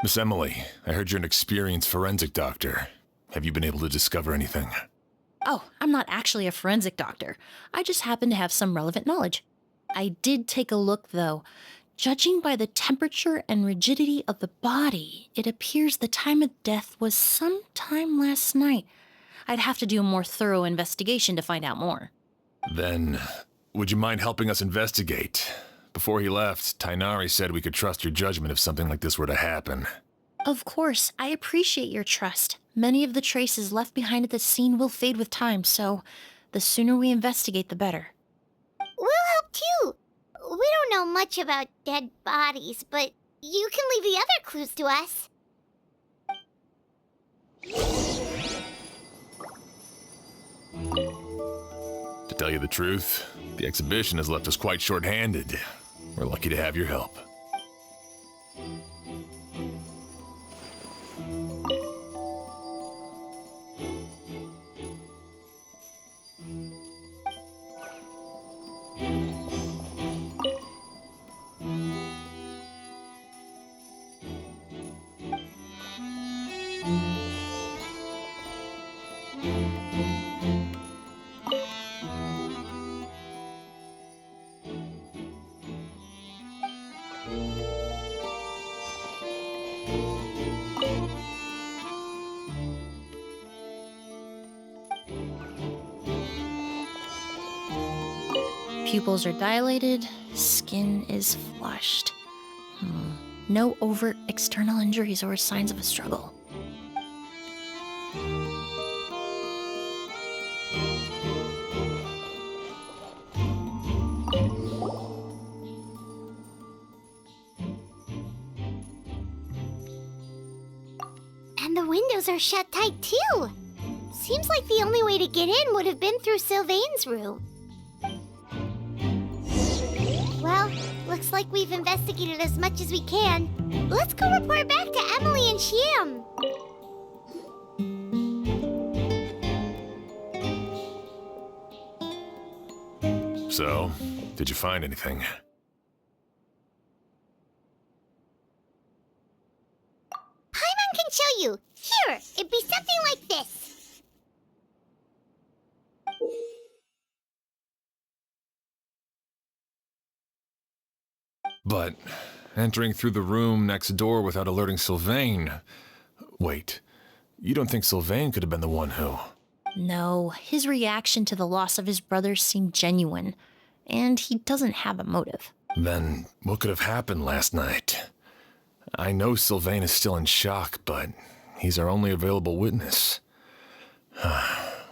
Miss Emily, I heard you're an experienced forensic doctor. Have you been able to discover anything? Oh, I'm not actually a forensic doctor. I just happen to have some relevant knowledge. I did take a look, though. Judging by the temperature and rigidity of the body, it appears the time of death was sometime last night. I'd have to do a more thorough investigation to find out more. Then, would you mind helping us investigate? Before he left, Tainari said we could trust your judgment if something like this were to happen. Of course, I appreciate your trust. Many of the traces left behind at the scene will fade with time, so the sooner we investigate, the better. We'll help too. We don't know much about dead bodies, but you can leave the other clues to us. To tell you the truth, the exhibition has left us quite short-handed. We're lucky to have your help. Pupils are dilated, skin is flushed. No overt external injuries or signs of a struggle. And the windows are shut tight too. Seems like the only way to get in would have been through Sylvain's room. Well, looks like we've investigated as much as we can. Let's go report back to Emily and Shiam. So, did you find anything? Paimon can show you. Here, it'd be something like this. But entering through the room next door without alerting Sylvain... Wait, you don't think Sylvain could have been the one who... No, his reaction to the loss of his brother seemed genuine, and he doesn't have a motive. Then what could have happened last night? I know Sylvain is still in shock, but he's our only available witness.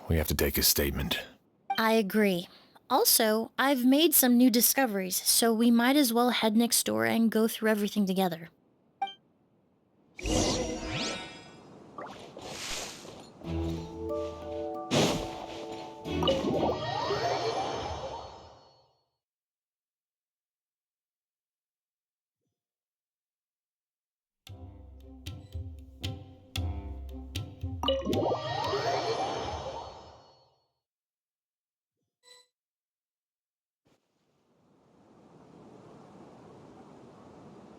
We have to take his statement. I agree. Also, I've made some new discoveries, so we might as well head next door and go through everything together.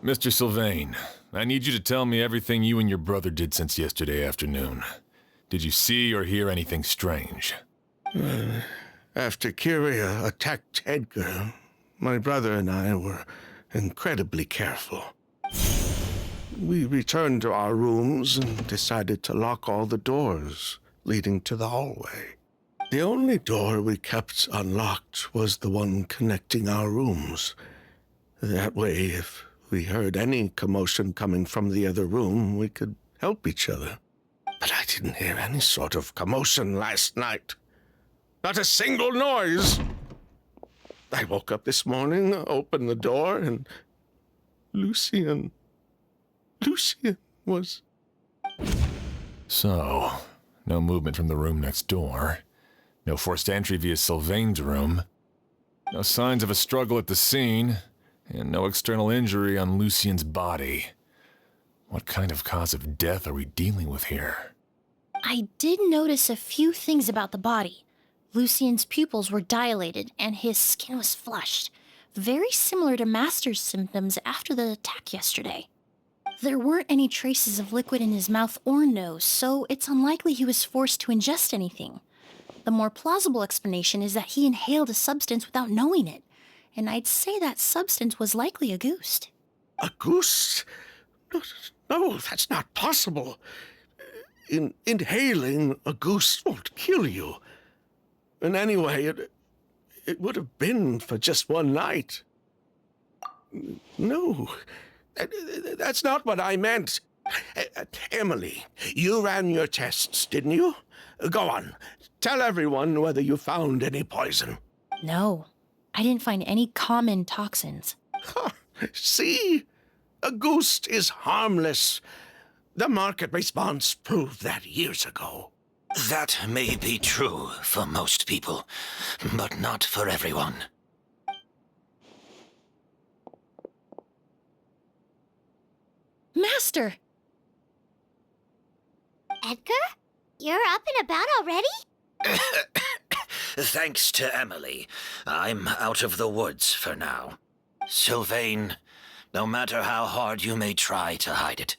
Mr. Sylvain, I need you to tell me everything you and your brother did since yesterday afternoon. Did you see or hear anything strange? After Kiria attacked Edgar, my brother and I were incredibly careful. We returned to our rooms and decided to lock all the doors, leading to the hallway. The only door we kept unlocked was the one connecting our rooms. That way, if we heard any commotion coming from the other room, we could help each other. But I didn't hear any sort of commotion last night. Not a single noise. I woke up this morning, opened the door, and Lucian was... So, no movement from the room next door. No forced entry via Sylvain's room. No signs of a struggle at the scene. And no external injury on Lucian's body. What kind of cause of death are we dealing with here? I did notice a few things about the body. Lucian's pupils were dilated and his skin was flushed, very similar to Master's symptoms after the attack yesterday. There weren't any traces of liquid in his mouth or nose, so it's unlikely he was forced to ingest anything. The more plausible explanation is that he inhaled a substance without knowing it, and I'd say that substance was likely a ghost. A goose? No, that's not possible. Inhaling a goose won't kill you. And anyway, it would have been for just one night. No, that's not what I meant. Emily, you ran your tests, didn't you? Go on, tell everyone whether you found any poison. No, I didn't find any common toxins. See? A ghost is harmless. The market response proved that years ago. That may be true for most people, but not for everyone. Master! Edgar? You're up and about already? Thanks to Emily, I'm out of the woods for now. Sylvain, no matter how hard you may try to hide it,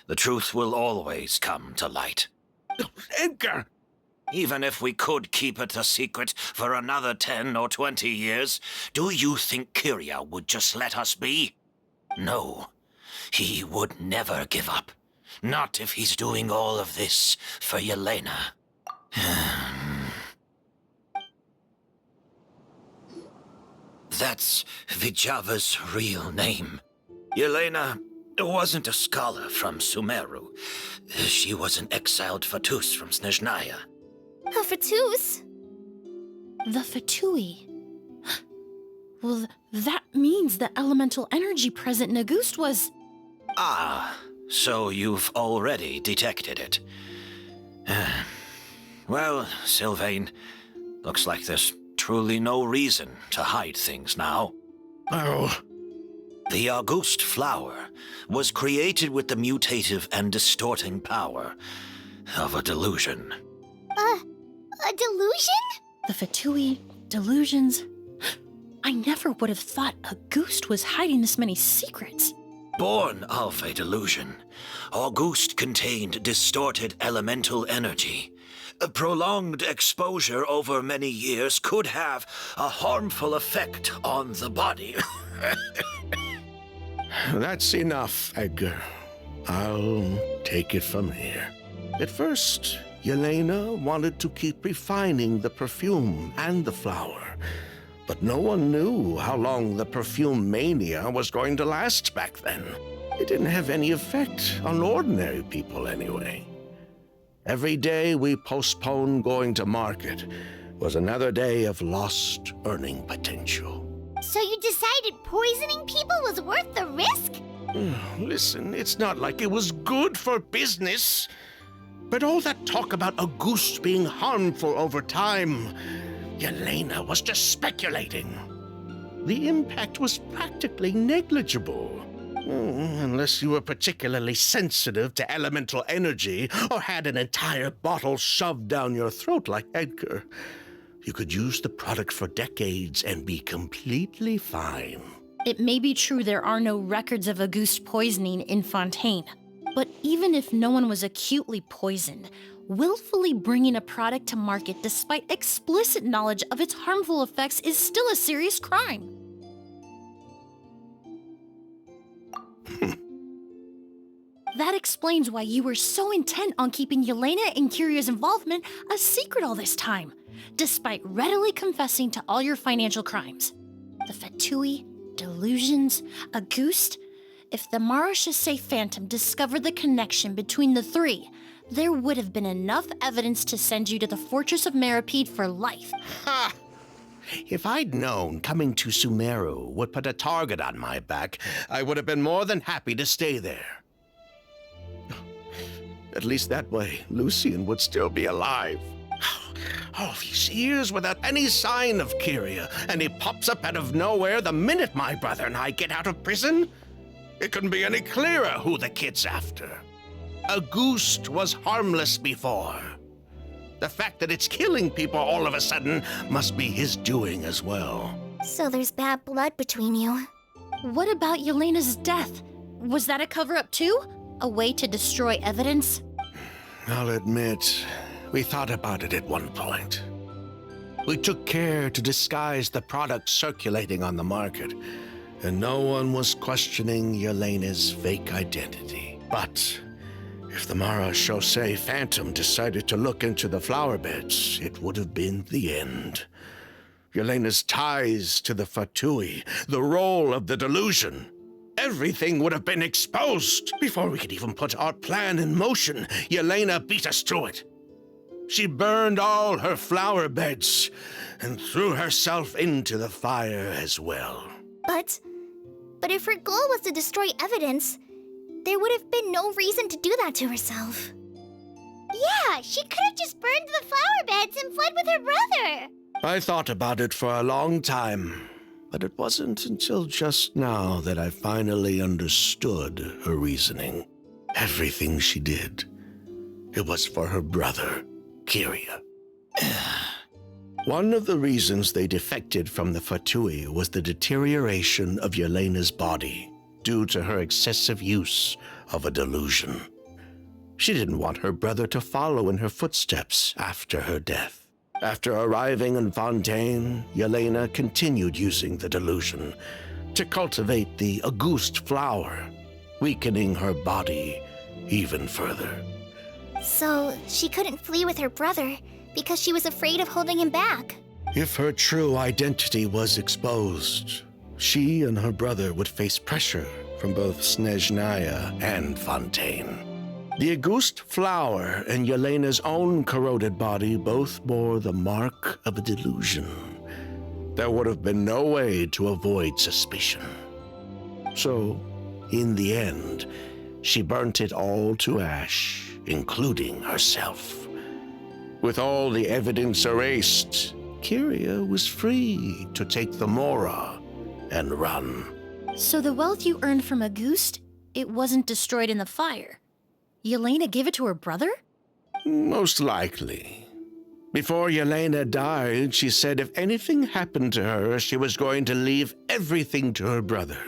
the truth will always come to light. Edgar! Even if we could keep it a secret for another 10 or 20 years, do you think Kyria would just let us be? No, he would never give up. Not if he's doing all of this for Yelena. That's Vijava's real name. Yelena wasn't a scholar from Sumeru. She was an exiled Fatus from Snezhnaya. A Fatus? The Fatui. Well, that means the elemental energy present in Auguste was... Ah, so you've already detected it. Well, Sylvain, looks like there's truly no reason to hide things now. Oh, The Auguste flower was created with the mutative and distorting power of a delusion. A delusion? The Fatui, delusions... I never would have thought Auguste was hiding this many secrets. Born of a delusion, Auguste contained distorted elemental energy. A prolonged exposure over many years could have a harmful effect on the body. that's enough, Edgar. I'll take it from here. At first, Yelena wanted to keep refining the perfume and the flower. But no one knew how long the perfume mania was going to last back then. It didn't have any effect on ordinary people anyway. Every day we postponed going to market was another day of lost earning potential. So you decided poisoning people was worth the risk? Listen, it's not like it was good for business. But all that talk about Auguste being harmful over time... Yelena was just speculating. The impact was practically negligible. Unless you were particularly sensitive to elemental energy or had an entire bottle shoved down your throat like Edgar. You could use the product for decades and be completely fine. It may be true there are no records of Auguste poisoning in Fontaine, but even if no one was acutely poisoned, willfully bringing a product to market despite explicit knowledge of its harmful effects is still a serious crime. That explains why you were so intent on keeping Yelena and Kiria's involvement a secret all this time, despite readily confessing to all your financial crimes. The Fatui, delusions, Auguste. If the Marechaussee Phantom discovered the connection between the three, there would have been enough evidence to send you to the Fortress of Meripede for life. Ha! If I'd known coming to Sumeru would put a target on my back, I would have been more than happy to stay there. At least that way, Lucian would still be alive. All these years without any sign of Kyria, and he pops up out of nowhere the minute my brother and I get out of prison? It couldn't be any clearer who the kid's after. Auguste was harmless before. The fact that it's killing people all of a sudden must be his doing as well. So there's bad blood between you. What about Yelena's death? Was that a cover-up too? A way to destroy evidence? I'll admit, we thought about it at one point. We took care to disguise the products circulating on the market, and no one was questioning Yelena's fake identity. But if the Marechaussee Phantom decided to look into the flower beds, it would have been the end. Yelena's ties to the Fatui, the role of the delusion. Everything would have been exposed. Before we could even put our plan in motion, Yelena beat us to it. She burned all her flower beds and threw herself into the fire as well. But if her goal was to destroy evidence, there would have been no reason to do that to herself. Yeah, she could have just burned the flower beds and fled with her brother. I thought about it for a long time, but it wasn't until just now that I finally understood her reasoning. Everything she did, it was for her brother, Kyria. One of the reasons they defected from the Fatui was the deterioration of Yelena's body due to her excessive use of a delusion. She didn't want her brother to follow in her footsteps after her death. After arriving in Fontaine, Yelena continued using the delusion to cultivate the Auguste flower, weakening her body even further. So she couldn't flee with her brother because she was afraid of holding him back. If her true identity was exposed, she and her brother would face pressure from both Snezhnaya and Fontaine. The Auguste flower and Yelena's own corroded body both bore the mark of a delusion. There would have been no way to avoid suspicion. So, in the end, she burnt it all to ash, including herself. With all the evidence erased, Kyria was free to take the Mora and run. So the wealth you earned from Auguste, it wasn't destroyed in the fire. Yelena gave it to her brother? Most likely. Before Yelena died, she said if anything happened to her, she was going to leave everything to her brother.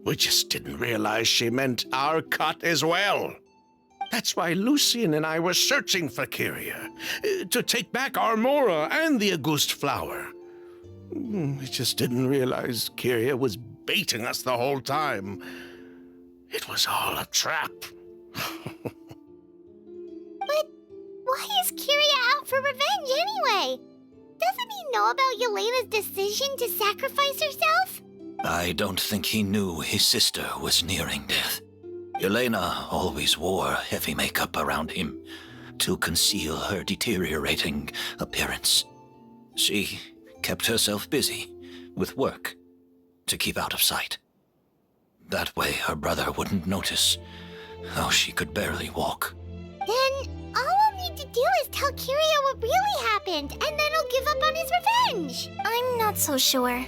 We just didn't realize she meant our cut as well. That's why Lucian and I were searching for Kyria, to take back our Mora and the Auguste flower. We just didn't realize Kyria was baiting us the whole time. It was all a trap. But why is Kyria out for revenge anyway? Doesn't he know about Yelena's decision to sacrifice herself? I don't think he knew his sister was nearing death. Yelena always wore heavy makeup around him to conceal her deteriorating appearance. She kept herself busy with work to keep out of sight. That way her brother wouldn't notice how she could barely walk. Then all I'll need to do is tell Kyria what really happened, and then he'll give up on his revenge. I'm not so sure.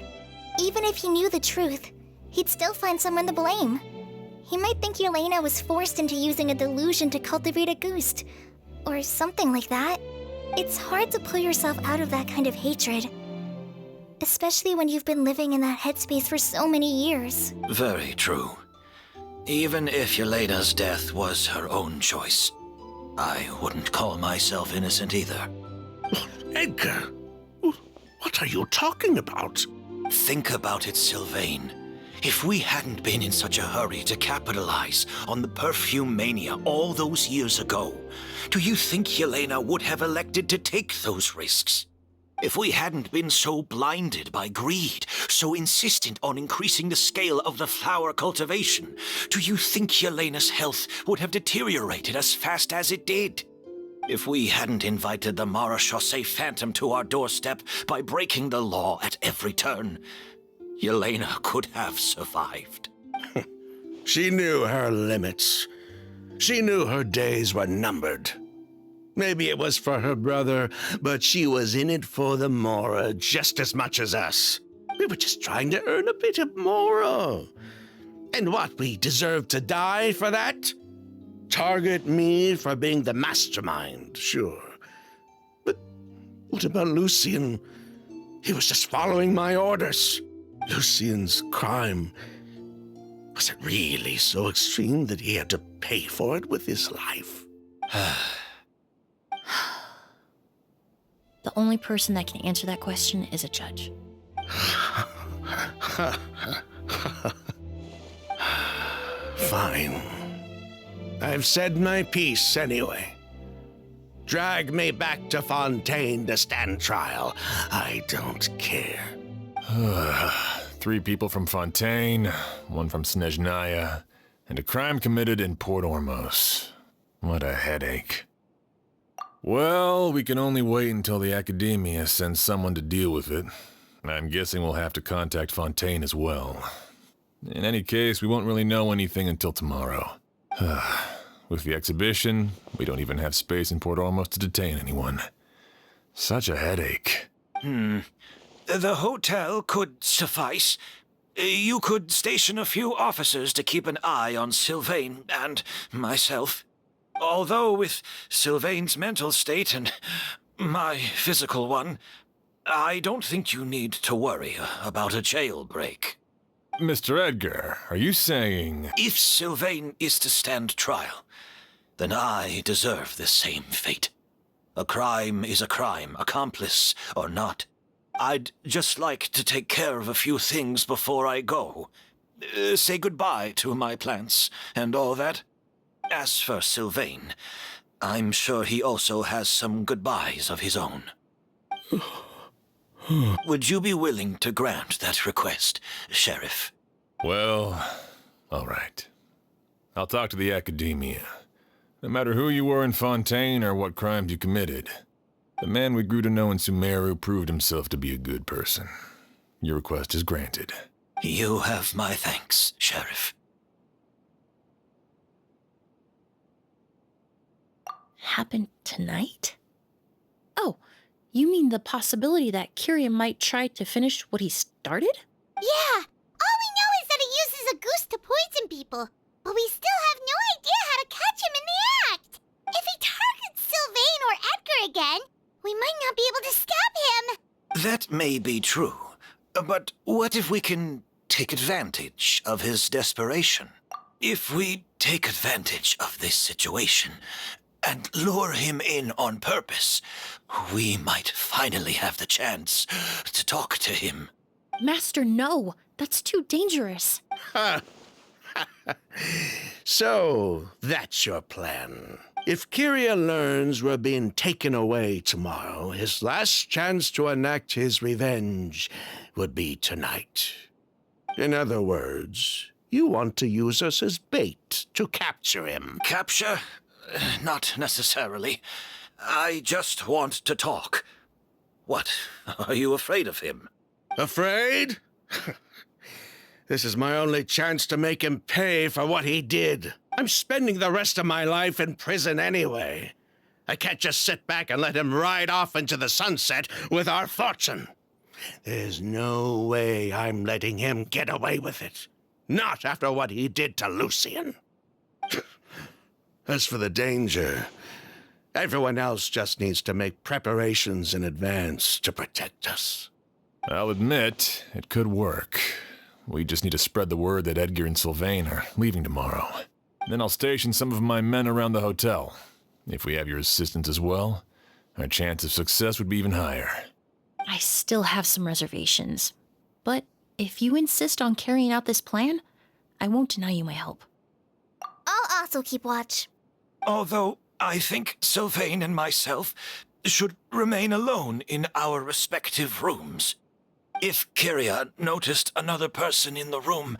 Even if he knew the truth, he'd still find someone to blame. He might think Yelena was forced into using a delusion to cultivate Auguste, or something like that. It's hard to pull yourself out of that kind of hatred, especially when you've been living in that headspace for so many years. Very true. Even if Yelena's death was her own choice, I wouldn't call myself innocent either. Edgar, what are you talking about? Think about it, Sylvain. If we hadn't been in such a hurry to capitalize on the perfume mania all those years ago, do you think Yelena would have elected to take those risks? If we hadn't been so blinded by greed, so insistent on increasing the scale of the flower cultivation, do you think Yelena's health would have deteriorated as fast as it did? If we hadn't invited the Marechaussee Phantom to our doorstep by breaking the law at every turn, Yelena could have survived. She knew her limits. She knew her days were numbered. Maybe it was for her brother, but she was in it for the Mora just as much as us. We were just trying to earn a bit of Mora. And what, we deserve to die for that? Target me for being the mastermind, sure. But what about Lucien? He was just following my orders. Lucien's crime, was it really so extreme that he had to pay for it with his life? The only person that can answer that question is a judge. Fine. I've said my piece anyway. Drag me back to Fontaine to stand trial. I don't care. 3 people from Fontaine, 1 from Snezhnaya, and a crime committed in Port Ormos. What a headache. Well, we can only wait until the Academia sends someone to deal with it. I'm guessing we'll have to contact Fontaine as well. In any case, we won't really know anything until tomorrow. With the exhibition, we don't even have space in Port Ormos to detain anyone. Such a headache. The hotel could suffice. You could station a few officers to keep an eye on Sylvain and myself. Although with Sylvain's mental state and my physical one, I don't think you need to worry about a jailbreak. Mr. Edgar, are you saying... If Sylvain is to stand trial, then I deserve the same fate. A crime is a crime, accomplice or not. I'd just like to take care of a few things before I go. Say goodbye to my plants and all that. As for Sylvain, I'm sure he also has some goodbyes of his own. Would you be willing to grant that request, Sheriff? Well, all right. I'll talk to the Academia. No matter who you were in Fontaine or what crimes you committed, the man we grew to know in Sumeru proved himself to be a good person. Your request is granted. You have my thanks, Sheriff. Happened tonight? Oh, you mean the possibility that Kyria might try to finish what he started? Yeah, all we know is that he uses a goose to poison people, but we still have no idea how to catch him in the act. If he targets Sylvain or Edgar again, we might not be able to stop him. That may be true, but what if we can take advantage of his desperation? If we take advantage of this situation and lure him in on purpose, we might finally have the chance to talk to him. Master, no. That's too dangerous. So, that's your plan. If Kyria learns we're being taken away tomorrow, his last chance to enact his revenge would be tonight. In other words, you want to use us as bait to capture him. Capture? Not necessarily. I just want to talk. What? Are you afraid of him? Afraid? This is my only chance to make him pay for what he did. I'm spending the rest of my life in prison anyway. I can't just sit back and let him ride off into the sunset with our fortune. There's no way I'm letting him get away with it. Not after what he did to Lucien. As for the danger, everyone else just needs to make preparations in advance to protect us. I'll admit, it could work. We just need to spread the word that Edgar and Sylvain are leaving tomorrow. Then I'll station some of my men around the hotel. If we have your assistance as well, our chance of success would be even higher. I still have some reservations, but If you insist on carrying out this plan, I won't deny you my help. I'll also keep watch. Although I think Sylvain and myself should remain alone in our respective rooms. If Kyria noticed another person in the room,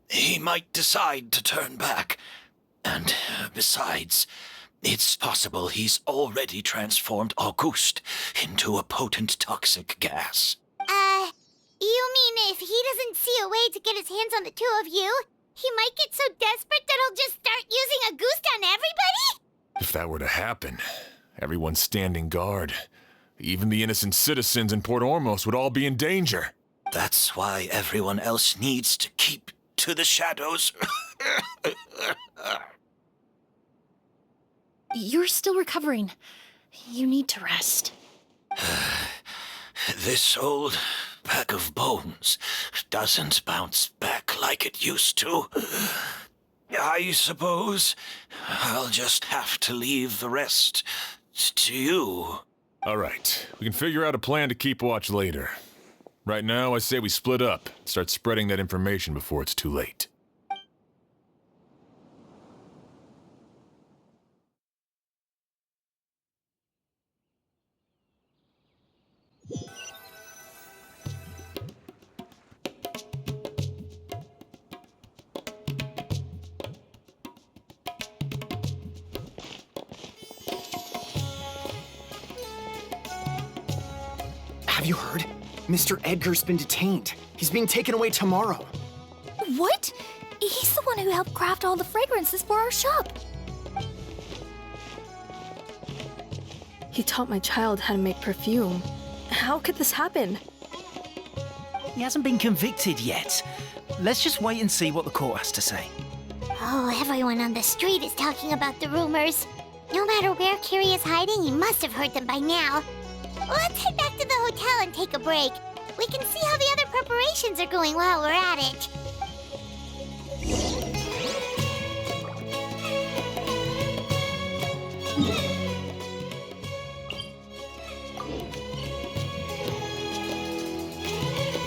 he might decide to turn back. And besides, it's possible he's already transformed Auguste into a potent toxic gas. You mean if he doesn't see a way to get his hands on the two of you, he might get so desperate that he'll just start using Auguste on everybody? If that were to happen, everyone's standing guard. Even the innocent citizens in Port Ormos would all be in danger. That's why everyone else needs to keep to the shadows. You're still recovering. You need to rest. This old bag of bones doesn't bounce back like it used to. I suppose I'll just have to leave the rest to you. All right, we can figure out a plan to keep watch later. Right now, I say we split up, start spreading that information before it's too late. Have you heard? Mr. Edgar's been detained. He's being taken away tomorrow. What? He's the one who helped craft all the fragrances for our shop. He taught my child how to make perfume. How could this happen? He hasn't been convicted yet. Let's just wait and see what the court has to say. Oh, everyone on the street is talking about the rumors. No matter where Kyria is hiding, he must have heard them by now. Let's head back to the hotel and take a break. We can see how the other preparations are going while we're at it.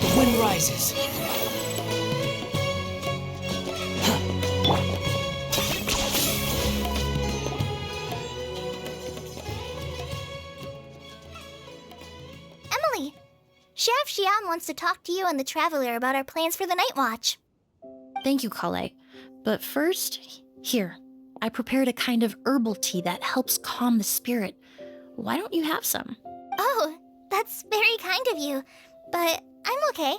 The wind rises. Emily, Sheriff Xian wants to talk to you and the Traveler about our plans for the night watch. Thank you, Kale. But first, here, I prepared a kind of herbal tea that helps calm the spirit. Why don't you have some? Oh, that's very kind of you, but I'm okay.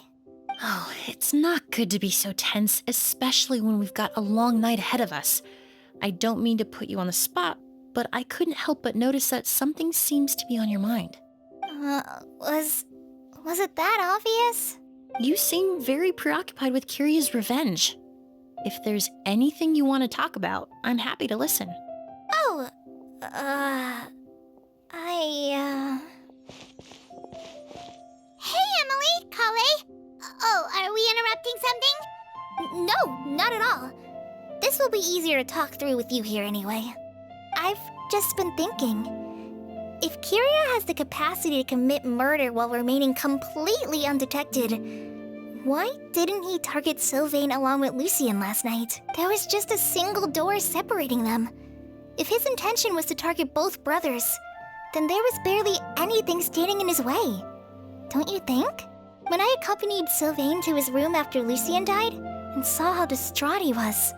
Oh, it's not good to be so tense, especially when we've got a long night ahead of us. I don't mean to put you on the spot, but I couldn't help but notice that something seems to be on your mind. Was it that obvious? You seem very preoccupied with Kyria's revenge. If there's anything you want to talk about, I'm happy to listen. Oh, Hey, Emily, Kale. Oh, are we interrupting something? No, not at all. This will be easier to talk through with you here anyway. I've just been thinking. If Kyria has the capacity to commit murder while remaining completely undetected, why didn't he target Sylvain along with Lucien last night? There was just a single door separating them. If his intention was to target both brothers, then there was barely anything standing in his way. Don't you think? When I accompanied Sylvain to his room after Lucien died and saw how distraught he was,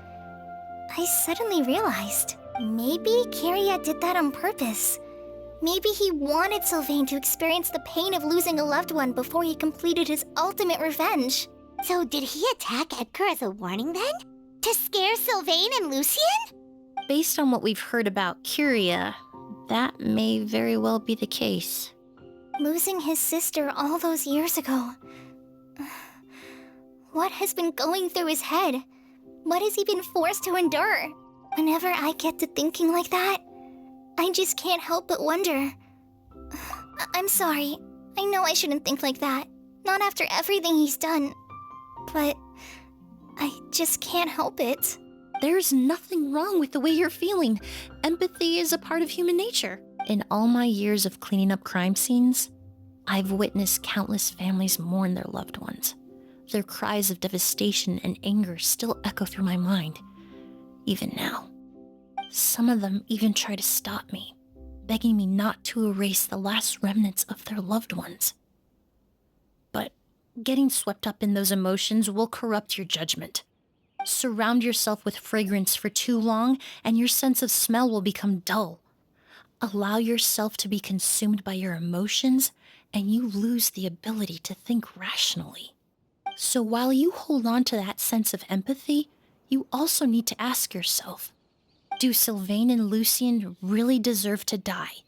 I suddenly realized maybe Kyria did that on purpose. Maybe he wanted Sylvain to experience the pain of losing a loved one before he completed his ultimate revenge. So did he attack Edgar as a warning then? To scare Sylvain and Lucien? Based on what we've heard about Kyria, that may very well be the case. Losing his sister all those years ago. What has been going through his head? What has he been forced to endure? Whenever I get to thinking like that, I just can't help but wonder. I'm sorry. I know I shouldn't think like that. Not after everything he's done. But I just can't help it. There's nothing wrong with the way you're feeling. Empathy is a part of human nature. In all my years of cleaning up crime scenes, I've witnessed countless families mourn their loved ones. Their cries of devastation and anger still echo through my mind, even now. Some of them even try to stop me, begging me not to erase the last remnants of their loved ones. But getting swept up in those emotions will corrupt your judgment. Surround yourself with fragrance for too long, and your sense of smell will become dull. Allow yourself to be consumed by your emotions, and you lose the ability to think rationally. So while you hold on to that sense of empathy, you also need to ask yourself, do Sylvain and Lucien really deserve to die?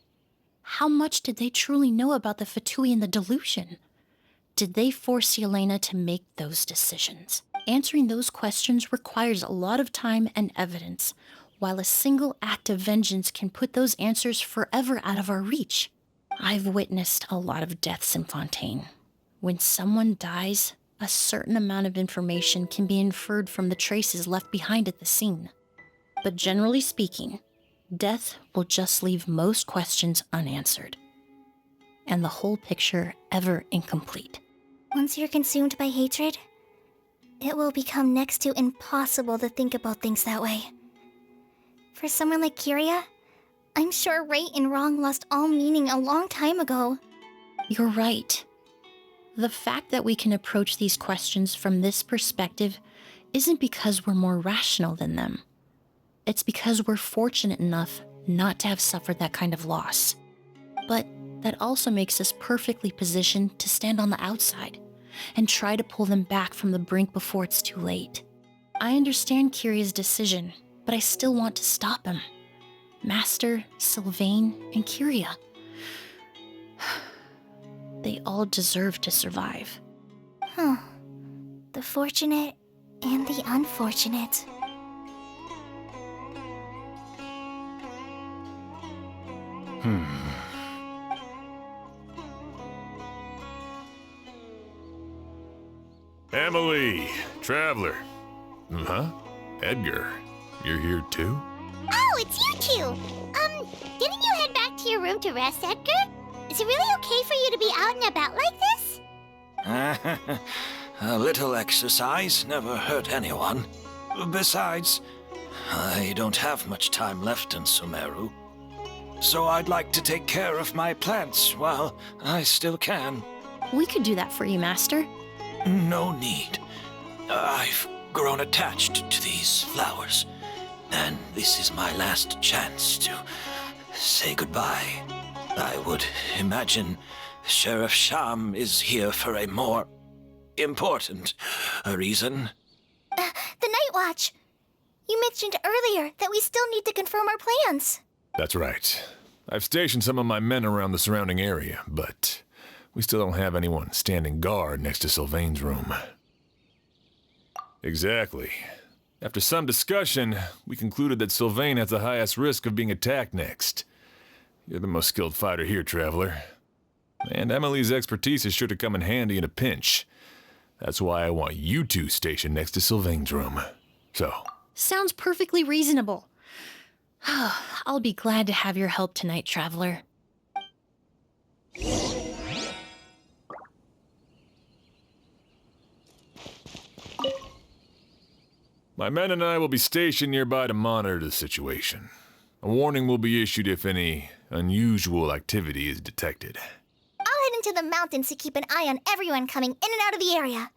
How much did they truly know about the Fatui and the delusion? Did they force Yelena to make those decisions? Answering those questions requires a lot of time and evidence, while a single act of vengeance can put those answers forever out of our reach. I've witnessed a lot of deaths in Fontaine. When someone dies, a certain amount of information can be inferred from the traces left behind at the scene. But generally speaking, death will just leave most questions unanswered, and the whole picture ever incomplete. Once you're consumed by hatred, it will become next to impossible to think about things that way. For someone like Kyria, I'm sure right and wrong lost all meaning a long time ago. You're right. The fact that we can approach these questions from this perspective isn't because we're more rational than them. It's because we're fortunate enough not to have suffered that kind of loss. But that also makes us perfectly positioned to stand on the outside and try to pull them back from the brink before it's too late. I understand Kyria's decision, but I still want to stop him. Master, Sylvain, and Kyria. They all deserve to survive. The fortunate and the unfortunate. Emilie, Traveler. Huh? Edgar, you're here too? Oh, it's you two! Didn't you head back to your room to rest, Edgar? Is it really okay for you to be out and about like this? A little exercise never hurt anyone. Besides, I don't have much time left in Sumeru. So I'd like to take care of my plants while I still can. We could do that for you, Master. No need. I've grown attached to these flowers, and this is my last chance to say goodbye. I would imagine Sheriff Sham is here for a more important reason. The Night Watch! You mentioned earlier that we still need to confirm our plans. That's right. I've stationed some of my men around the surrounding area, but we still don't have anyone standing guard next to Sylvain's room. Exactly. After some discussion, we concluded that Sylvain has the highest risk of being attacked next. You're the most skilled fighter here, Traveler. And Emilie's expertise is sure to come in handy in a pinch. That's why I want you two stationed next to Sylvain's room. So. Sounds perfectly reasonable. I'll be glad to have your help tonight, Traveler. My men and I will be stationed nearby to monitor the situation. A warning will be issued if any unusual activity is detected. I'll head into the mountains to keep an eye on everyone coming in and out of the area.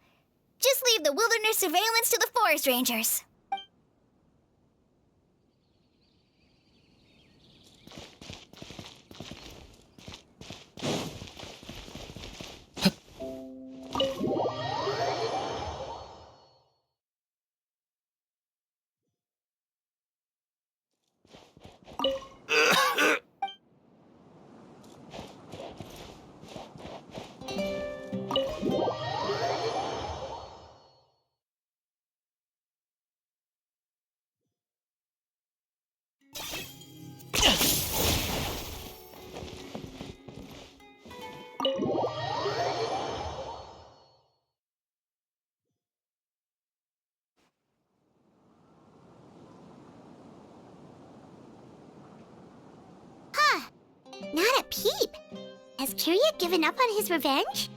Just leave the wilderness surveillance to the forest rangers. Not a peep. Has Kyria given up on his revenge?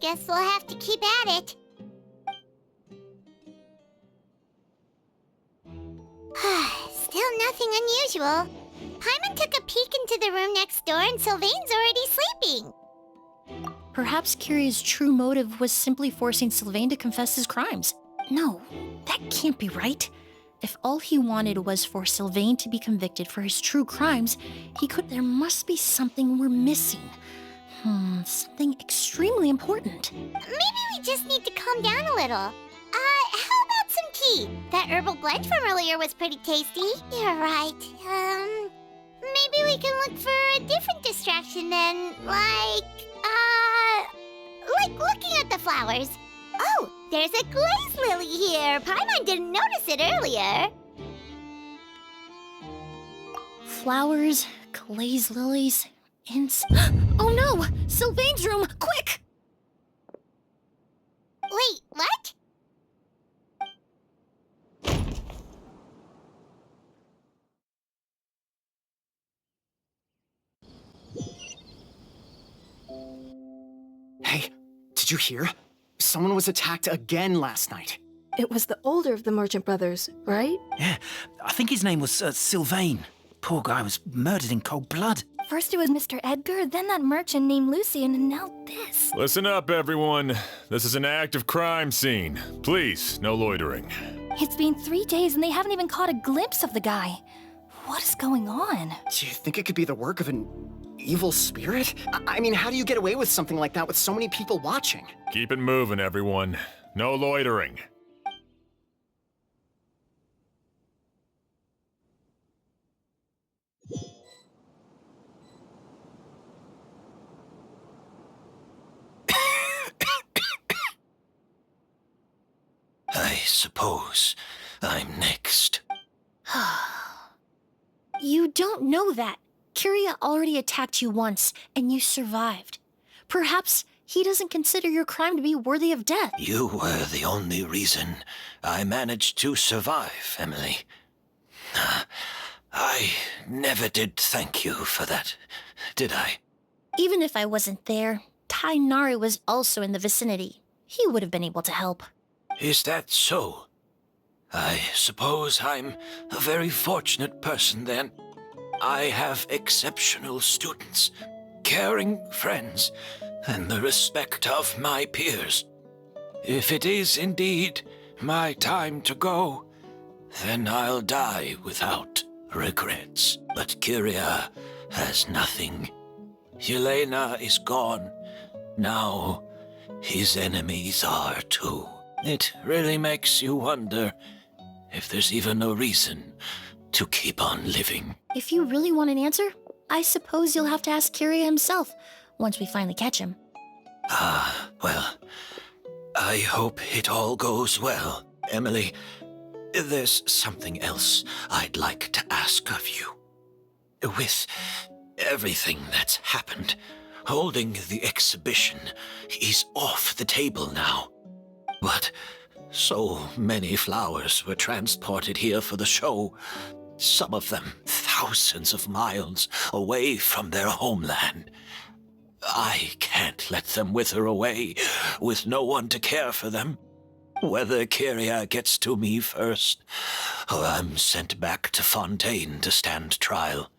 Guess Guess we'll have to keep at it. Still nothing unusual. Paimon took a peek into the room next door and Sylvain's already sleeping. Perhaps Kiria's true motive was simply forcing Sylvain to confess his crimes. No, that can't be right. If all he wanted was for Sylvain to be convicted for his true crimes, there must be something we're missing. Something extremely important. Maybe we just need to calm down a little. How about some tea? That herbal blend from earlier was pretty tasty. You're right. Maybe we can look for a different distraction then, like looking at the flowers. Oh, there's a glaze lily here. Paimon didn't notice it earlier. Flowers, glaze lilies, Oh no! Sylvain's room! Quick! Wait, what? Hey, did you hear? Someone was attacked again last night. It was the older of the merchant brothers, right? Yeah, I think his name was Sylvain. Poor guy was murdered in cold blood. First it was Mr. Edgar, then that merchant named Lucian, and now this. Listen up, everyone. This is an active crime scene. Please, no loitering. It's been 3 days and they haven't even caught a glimpse of the guy. What is going on? Do you think it could be the work of an evil spirit? I mean, how do you get away with something like that with so many people watching? Keep it moving, everyone. No loitering. I suppose I'm next. You don't know that. Kiria already attacked you once, and you survived. Perhaps he doesn't consider your crime to be worthy of death. You were the only reason I managed to survive, Emilie. I never did thank you for that, did I? Even if I wasn't there, Tainari was also in the vicinity. He would have been able to help. Is that so? I suppose I'm a very fortunate person then. I have exceptional students, caring friends, and the respect of my peers. If it is indeed my time to go, then I'll die without regrets. But Kiria has nothing. Yelena is gone. Now his enemies are too. It really makes you wonder if there's even a reason to keep on living. If you really want an answer, I suppose you'll have to ask Kiria himself once we finally catch him. Well, I hope it all goes well. Emilie, there's something else I'd like to ask of you. With everything that's happened, holding the exhibition is off the table now. But so many flowers were transported here for the show, some of them thousands of miles away from their homeland. I can't let them wither away with no one to care for them. Whether Kiria gets to me first, or I'm sent back to Fontaine to stand trial,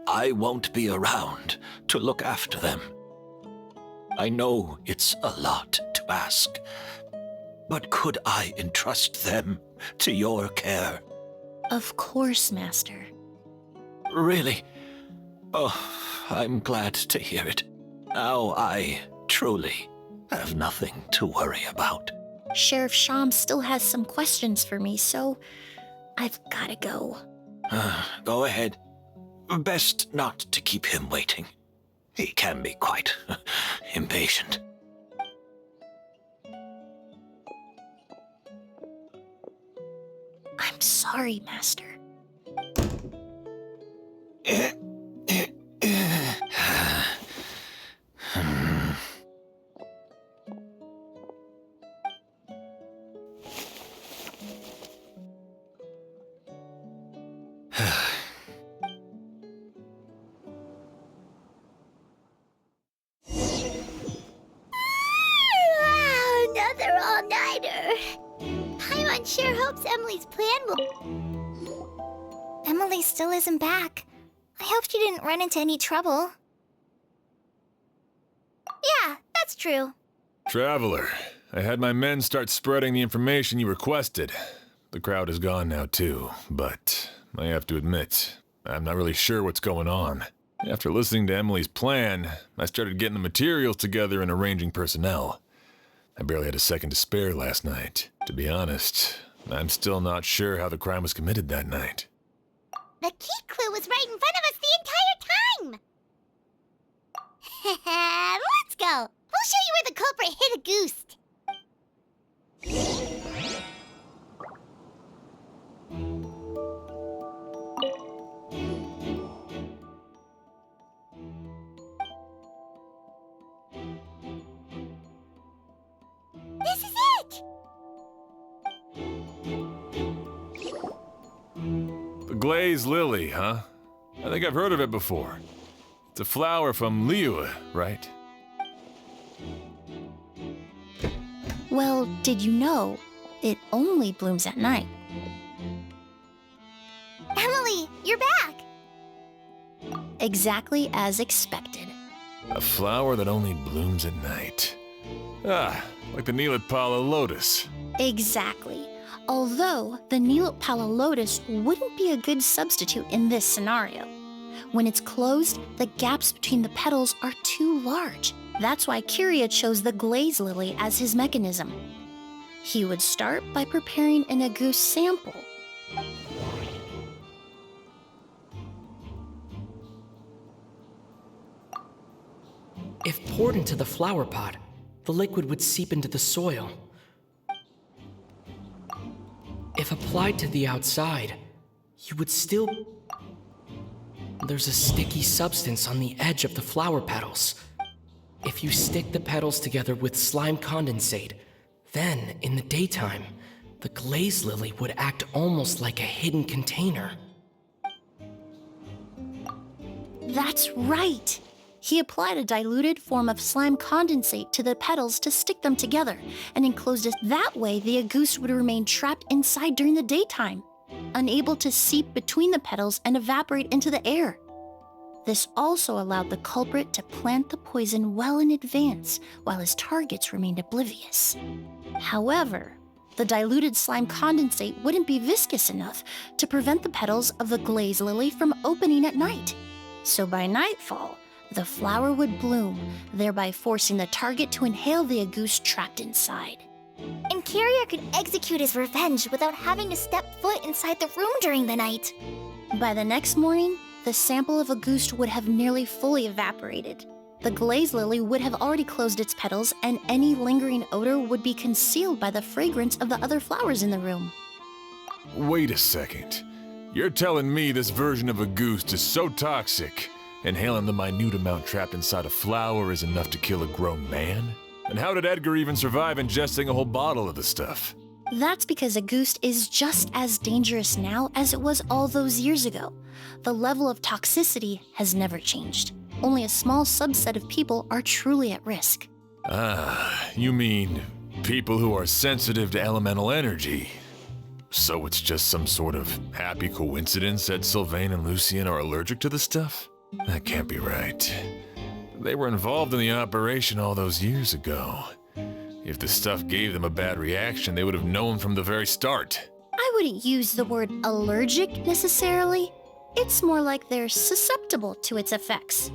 I won't be around to look after them. I know it's a lot to ask, but could I entrust them to your care? Of course, Master. Really? Oh, I'm glad to hear it. Now I truly have nothing to worry about. Sheriff Sham still has some questions for me, so I've gotta go. Go ahead. Best not to keep him waiting. He can be quite impatient. I'm sorry, Master. still isn't back. I hope she didn't run into any trouble. Yeah, that's true. Traveler, I had my men start spreading the information you requested. The crowd is gone now too, but I have to admit, I'm not really sure what's going on. After listening to Emilie's plan, I started getting the materials together and arranging personnel. I barely had a second to spare last night. To be honest, I'm still not sure how the crime was committed that night. The key clue was right in front of us the entire time! Let's go! We'll show you where the culprit hid a goose. This is it! The glazed lily, huh? I think I've heard of it before. It's a flower from Liyue, right? Well, did you know it only blooms at night? Emilie, you're back! Exactly as expected. A flower that only blooms at night. Ah, like the Neelitpala lotus. Exactly. Although the Neelitpala lotus wouldn't be a good substitute in this scenario. When it's closed, the gaps between the petals are too large. That's why Kiria chose the glaze lily as his mechanism. He would start by preparing an agouti sample. If poured into the flower pot, the liquid would seep into the soil. If applied to the outside, you would still... There's a sticky substance on the edge of the flower petals. If you stick the petals together with slime condensate, then, in the daytime, the glaze lily would act almost like a hidden container. That's right! He applied a diluted form of slime condensate to the petals to stick them together, and enclosed it that way the agouti would remain trapped inside during the daytime, unable to seep between the petals and evaporate into the air. This also allowed the culprit to plant the poison well in advance, while his targets remained oblivious. However, the diluted slime condensate wouldn't be viscous enough to prevent the petals of the glaze lily from opening at night. So by nightfall, the flower would bloom, thereby forcing the target to inhale the agouti trapped inside. And Kiria could execute his revenge without having to step foot inside the room during the night. By the next morning, the sample of agouti would have nearly fully evaporated. The glaze lily would have already closed its petals, and any lingering odor would be concealed by the fragrance of the other flowers in the room. Wait a second. You're telling me this version of agouti is so toxic, inhaling the minute amount trapped inside a flower is enough to kill a grown man? And how did Edgar even survive ingesting a whole bottle of the stuff? That's because agouti is just as dangerous now as it was all those years ago. The level of toxicity has never changed. Only a small subset of people are truly at risk. Ah, you mean people who are sensitive to elemental energy. So it's just some sort of happy coincidence that Sylvain and Lucien are allergic to the stuff? That can't be right. They were involved in the operation all those years ago. If the stuff gave them a bad reaction, they would have known from the very start. I wouldn't use the word allergic necessarily. It's more like they're susceptible to its effects.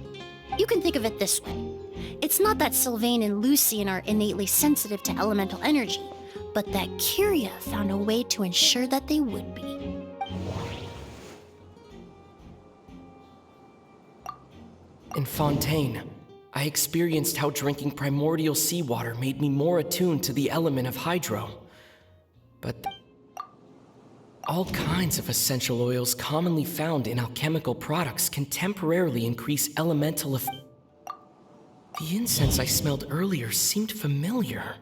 You can think of it this way. It's not that Sylvain and Lucien are innately sensitive to elemental energy, but that Kiria found a way to ensure that they would be. In Fontaine, I experienced how drinking primordial seawater made me more attuned to the element of hydro. But all kinds of essential oils commonly found in alchemical products can temporarily increase elemental The incense I smelled earlier seemed familiar.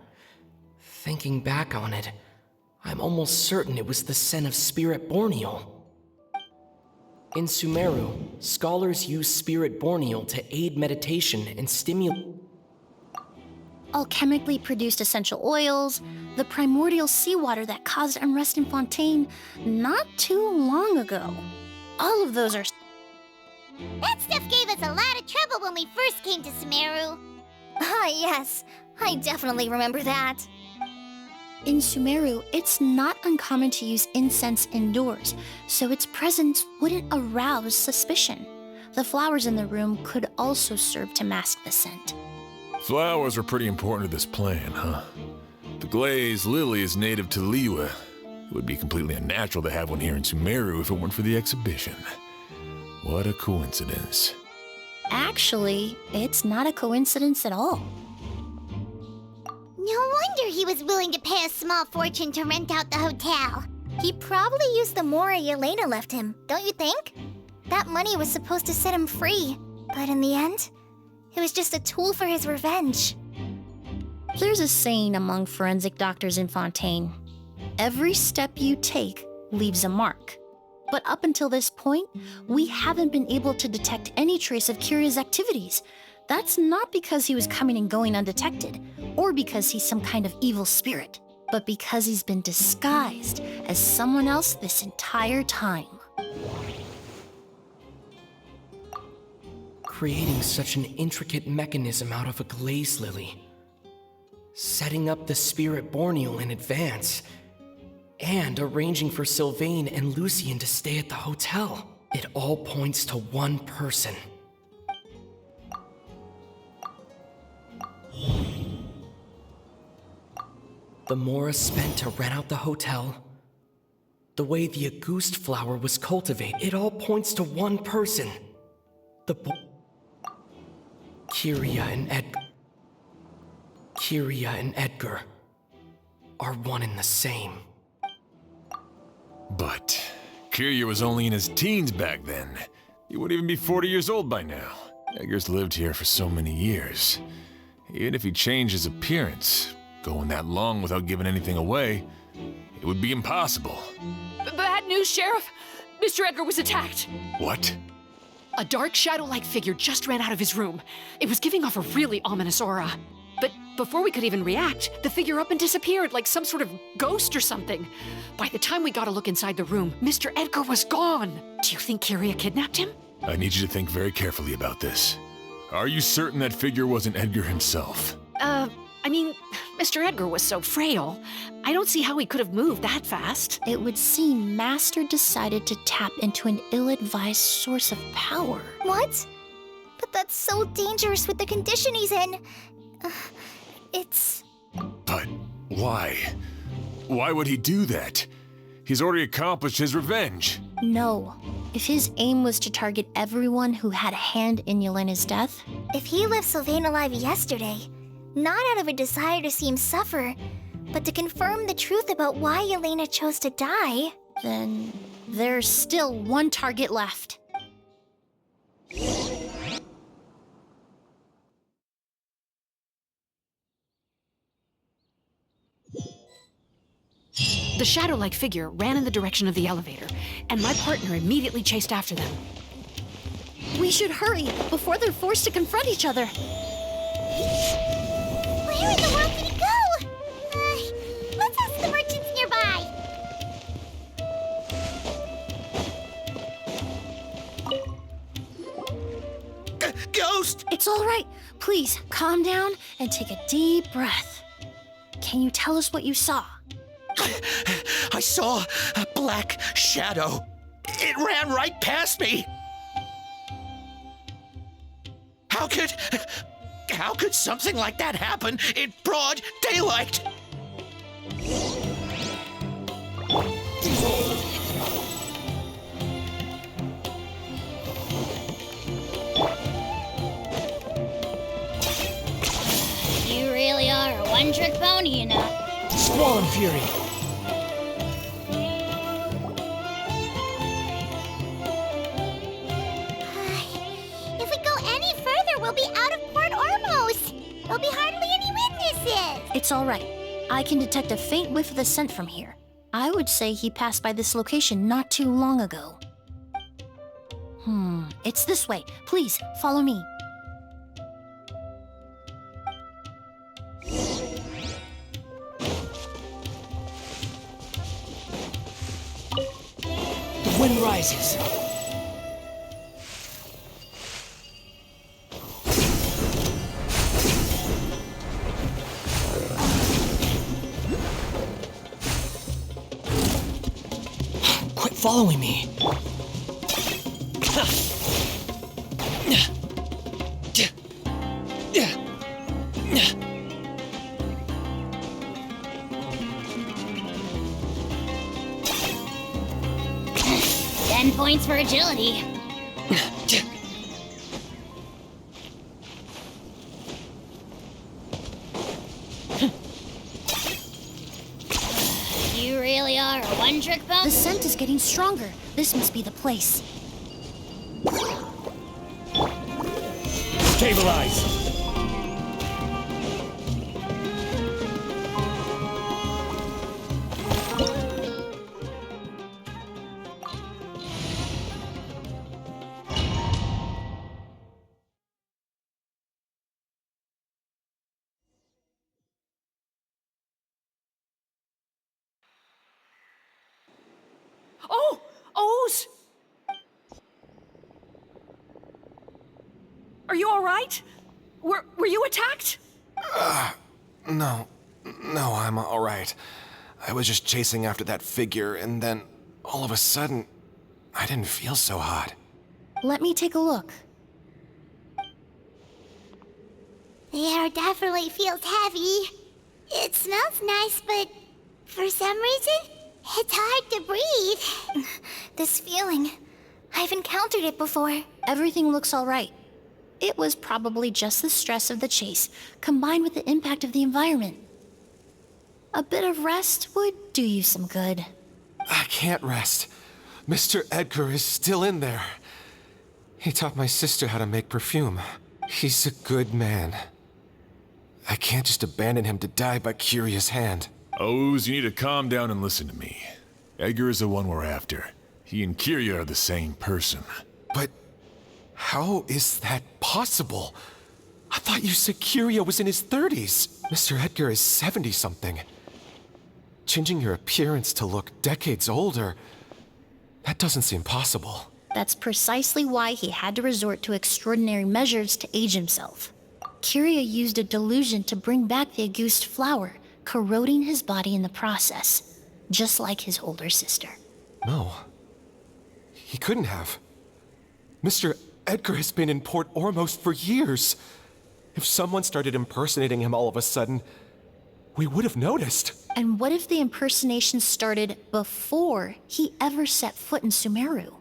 Thinking back on it, I'm almost certain it was the scent of Spirit Borneal. In Sumeru, scholars use Spirit Borneal to aid meditation and stimulate Alchemically produced essential oils, the primordial seawater that caused unrest in Fontaine not too long ago. All of those are... That stuff gave us a lot of trouble when we first came to Sumeru. Ah, yes. I definitely remember that. In Sumeru, it's not uncommon to use incense indoors, so its presence wouldn't arouse suspicion. The flowers in the room could also serve to mask the scent. Flowers were pretty important to this plan, huh? The glazed lily is native to Liyue. It would be completely unnatural to have one here in Sumeru if it weren't for the exhibition. What a coincidence. Actually, it's not a coincidence at all. No wonder he was willing to pay a small fortune to rent out the hotel. He probably used the mora Yelena left him, don't you think? That money was supposed to set him free, but in the end, it was just a tool for his revenge. There's a saying among forensic doctors in Fontaine. Every step you take leaves a mark. But up until this point, we haven't been able to detect any trace of Kiria's activities. That's not because he was coming and going undetected, or because he's some kind of evil spirit, but because he's been disguised as someone else this entire time. Creating such an intricate mechanism out of a glaze lily. Setting up the spirit Borneal in advance. And arranging for Sylvain and Lucien to stay at the hotel. It all points to one person. The mora spent to rent out the hotel. The way the Auguste flower was cultivated. It all points to one person. The Kiria and Edgar are one and the same. But Kiria was only in his teens back then. He wouldn't even be 40 years old by now. Edgar's lived here for so many years. Even if he changed his appearance, going that long without giving anything away, it would be impossible. Bad news, Sheriff! Mr. Edgar was attacked! What? A dark shadow-like figure just ran out of his room. It was giving off a really ominous aura. But before we could even react, the figure up and disappeared like some sort of ghost or something. By the time we got a look inside the room, Mr. Edgar was gone. Do you think Kiria kidnapped him? I need you to think very carefully about this. Are you certain that figure wasn't Edgar himself? I mean, Mr. Edgar was so frail. I don't see how he could have moved that fast. It would seem Master decided to tap into an ill-advised source of power. What? But that's so dangerous with the condition he's in. It's... But why? Why would he do that? He's already accomplished his revenge. No. If his aim was to target everyone who had a hand in Yelena's death... If he left Sylvain alive yesterday, not out of a desire to see him suffer, but to confirm the truth about why Yelena chose to die... Then there's still one target left. The shadow-like figure ran in the direction of the elevator, and my partner immediately chased after them. We should hurry before they're forced to confront each other. Where in the world did he go? Let's ask the merchants nearby. Ghost! It's all right. Please, calm down and take a deep breath. Can you tell us what you saw? I saw a black shadow. It ran right past me. How could something like that happen in broad daylight? You really are a one-trick pony, you know. Squall and Fury. If we go any further, we'll be out of Port Ormos. There'll be hardly any witnesses. It's all right. I can detect a faint whiff of the scent from here. I would say he passed by this location not too long ago. It's this way. Please, follow me. The wind rises. following me. 10 points for agility. You really are a one-trick pony? The scent is getting stronger. This must be the place. Stabilize! Oh! O's! Are you all right? Were you attacked? No, I'm all right. I was just chasing after that figure, and then all of a sudden, I didn't feel so hot. Let me take a look. The air definitely feels heavy. It smells nice, but for some reason, it's hard to breathe. This feeling, I've encountered it before. Everything looks all right. It was probably just the stress of the chase, combined with the impact of the environment. A bit of rest would do you some good. I can't rest. Mr. Edgar is still in there. He taught my sister how to make perfume. He's a good man. I can't just abandon him to die by Curia's hand. Oz, you need to calm down and listen to me. Edgar is the one we're after. He and Kyria are the same person. But how is that possible? I thought you said Kyria was in his 30s. Mr. Edgar is 70-something. Changing your appearance to look decades older, that doesn't seem possible. That's precisely why he had to resort to extraordinary measures to age himself. Kyria used a delusion to bring back the Auguste flower, corroding his body in the process, just like his older sister. No. He couldn't have. Mr. Edgar has been in Port Ormos for years. If someone started impersonating him all of a sudden, we would have noticed. And what if the impersonation started before he ever set foot in Sumeru?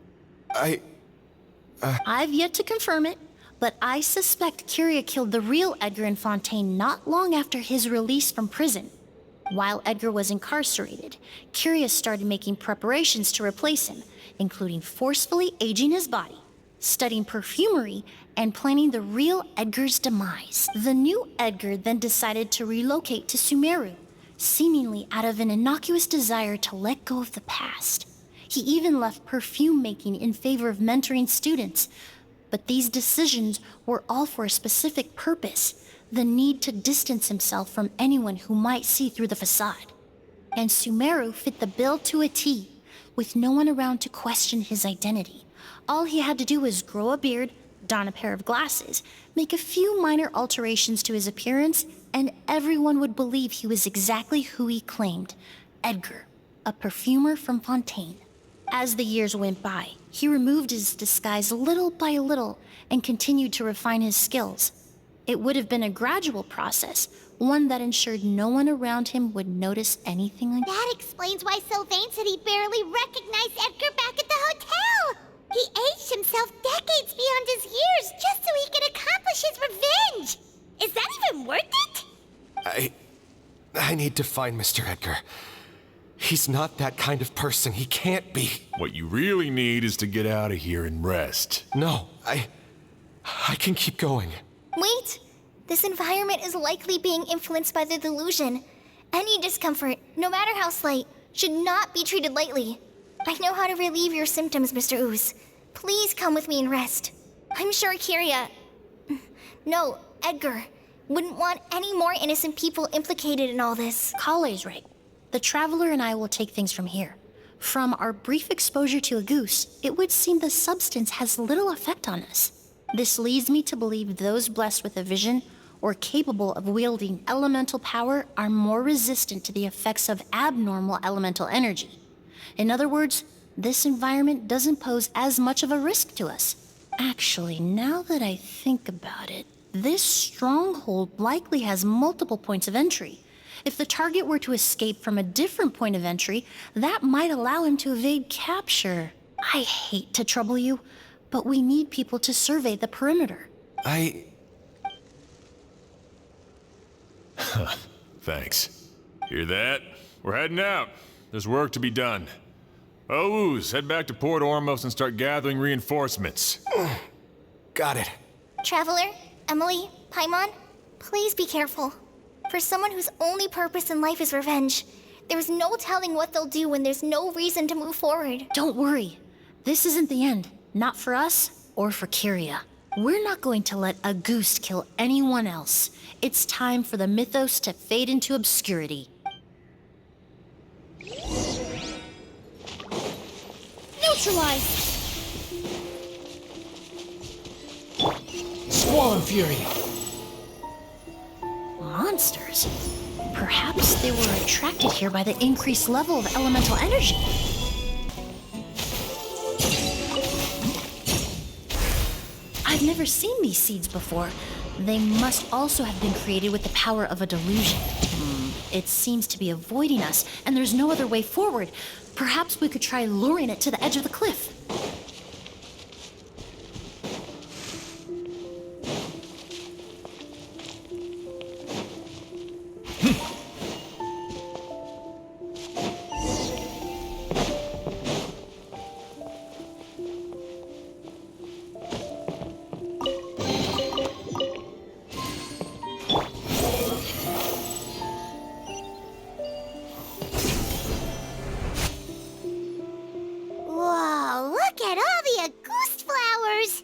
I've yet to confirm it, but I suspect Kyria killed the real Edgar in Fontaine not long after his release from prison. While Edgar was incarcerated, Kyria started making preparations to replace him, including forcefully aging his body, studying perfumery, and planning the real Edgar's demise. The new Edgar then decided to relocate to Sumeru, seemingly out of an innocuous desire to let go of the past. He even left perfume making in favor of mentoring students. But these decisions were all for a specific purpose: the need to distance himself from anyone who might see through the facade. And Sumeru fit the bill to a T, with no one around to question his identity. All he had to do was grow a beard, don a pair of glasses, make a few minor alterations to his appearance, and everyone would believe he was exactly who he claimed: Edgar, a perfumer from Fontaine. As the years went by, he removed his disguise little by little and continued to refine his skills. It would have been a gradual process, one that ensured no one around him would notice anything unusual. That explains why Sylvain said he barely recognized Edgar back at the hotel. He aged himself decades beyond his years just so he could accomplish his revenge. Is that even worth it? I need to find Mr. Edgar. He's not that kind of person. He can't be. What you really need is to get out of here and rest. No, I can keep going. Wait! This environment is likely being influenced by the delusion. Any discomfort, no matter how slight, should not be treated lightly. I know how to relieve your symptoms, Mr. Ooze. Please come with me and rest. I'm sure Kyria... No, Edgar wouldn't want any more innocent people implicated in all this. Kale's right. The Traveler and I will take things from here. From our brief exposure to a goose, it would seem the substance has little effect on us. This leads me to believe those blessed with a vision or capable of wielding elemental power are more resistant to the effects of abnormal elemental energy. In other words, this environment doesn't pose as much of a risk to us. Actually, now that I think about it, this stronghold likely has multiple points of entry. If the target were to escape from a different point of entry, that might allow him to evade capture. I hate to trouble you, but we need people to survey the perimeter. Thanks. Hear that? We're heading out. There's work to be done. Ooze, head back to Port Ormos and start gathering reinforcements. Got it. Traveler, Emilie, Paimon, please be careful. For someone whose only purpose in life is revenge, there's no telling what they'll do when there's no reason to move forward. Don't worry. This isn't the end. Not for us or for Kyria. We're not going to let a goose kill anyone else. It's time for the mythos to fade into obscurity. Neutralized! Squall Fury! Monsters? Perhaps they were attracted here by the increased level of elemental energy. I've never seen these seeds before. They must also have been created with the power of a delusion. It seems to be avoiding us, and there's no other way forward. Perhaps we could try luring it to the edge of the cliff. Whoa, look at all the Auguste flowers!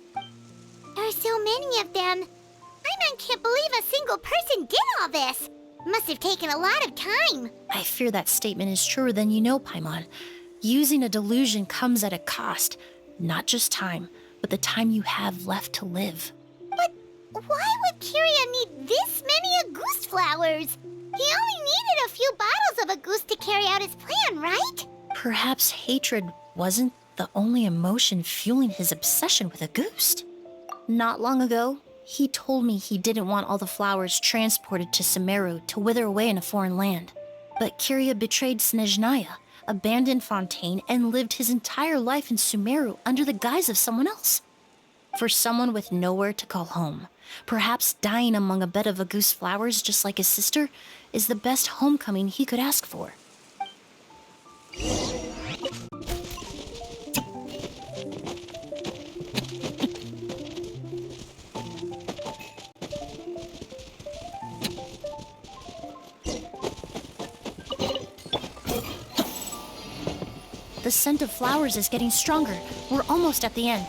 There are so many of them. I can't believe a single person did all this. Must have taken a lot of time. I fear that statement is truer than you know, Paimon. Using a delusion comes at a cost. Not just time, but the time you have left to live. But why would Kyria need this many Auguste flowers? He only needed a few bottles of Auguste to carry out his plan, right? Perhaps hatred wasn't the only emotion fueling his obsession with Auguste. Not long ago, he told me he didn't want all the flowers transported to Sumeru to wither away in a foreign land. But Kyria betrayed Snezhnaya, abandoned Fontaine, and lived his entire life in Sumeru under the guise of someone else. For someone with nowhere to call home, perhaps dying among a bed of Auguste flowers just like his sister is the best homecoming he could ask for. The scent of flowers is getting stronger. We're almost at the end.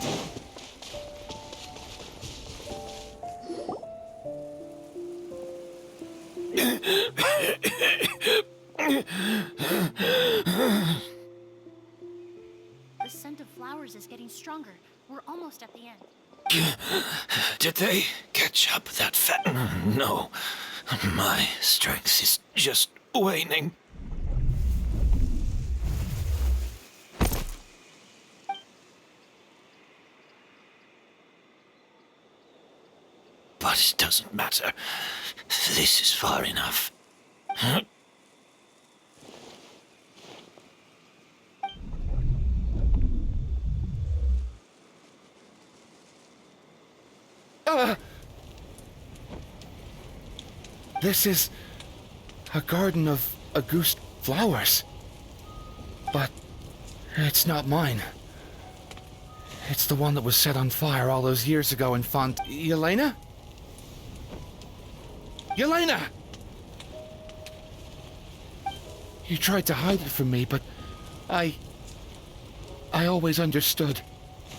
The scent of flowers is getting stronger. We're almost at the end. Did they catch up that fat? No. My strength is just waning. But it doesn't matter. This is far enough. This is a garden of Auguste flowers. But it's not mine. It's the one that was set on fire all those years ago in Yelena? Yelena! You tried to hide it from me, but I always understood.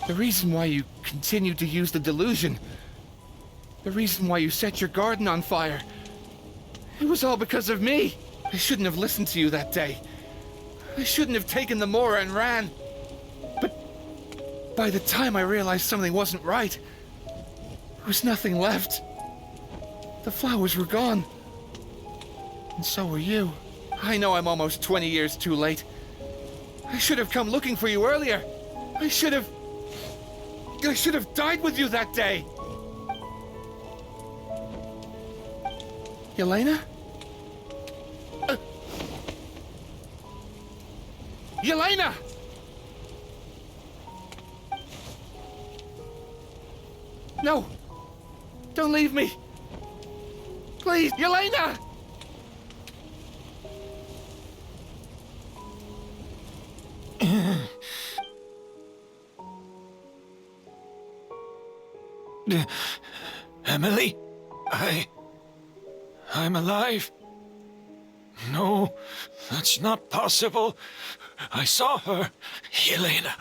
The reason why you continued to use the delusion, the reason why you set your garden on fire, it was all because of me. I shouldn't have listened to you that day. I shouldn't have taken the Mora and ran. But by the time I realized something wasn't right, there was nothing left. The flowers were gone. And so were you. I know I'm almost 20 years too late. I should have come looking for you earlier. I should have died with you that day. Yelena? Yelena! No! Don't leave me! Please, Yelena! Emilie? I'm alive. No, that's not possible. I saw her. Yelena,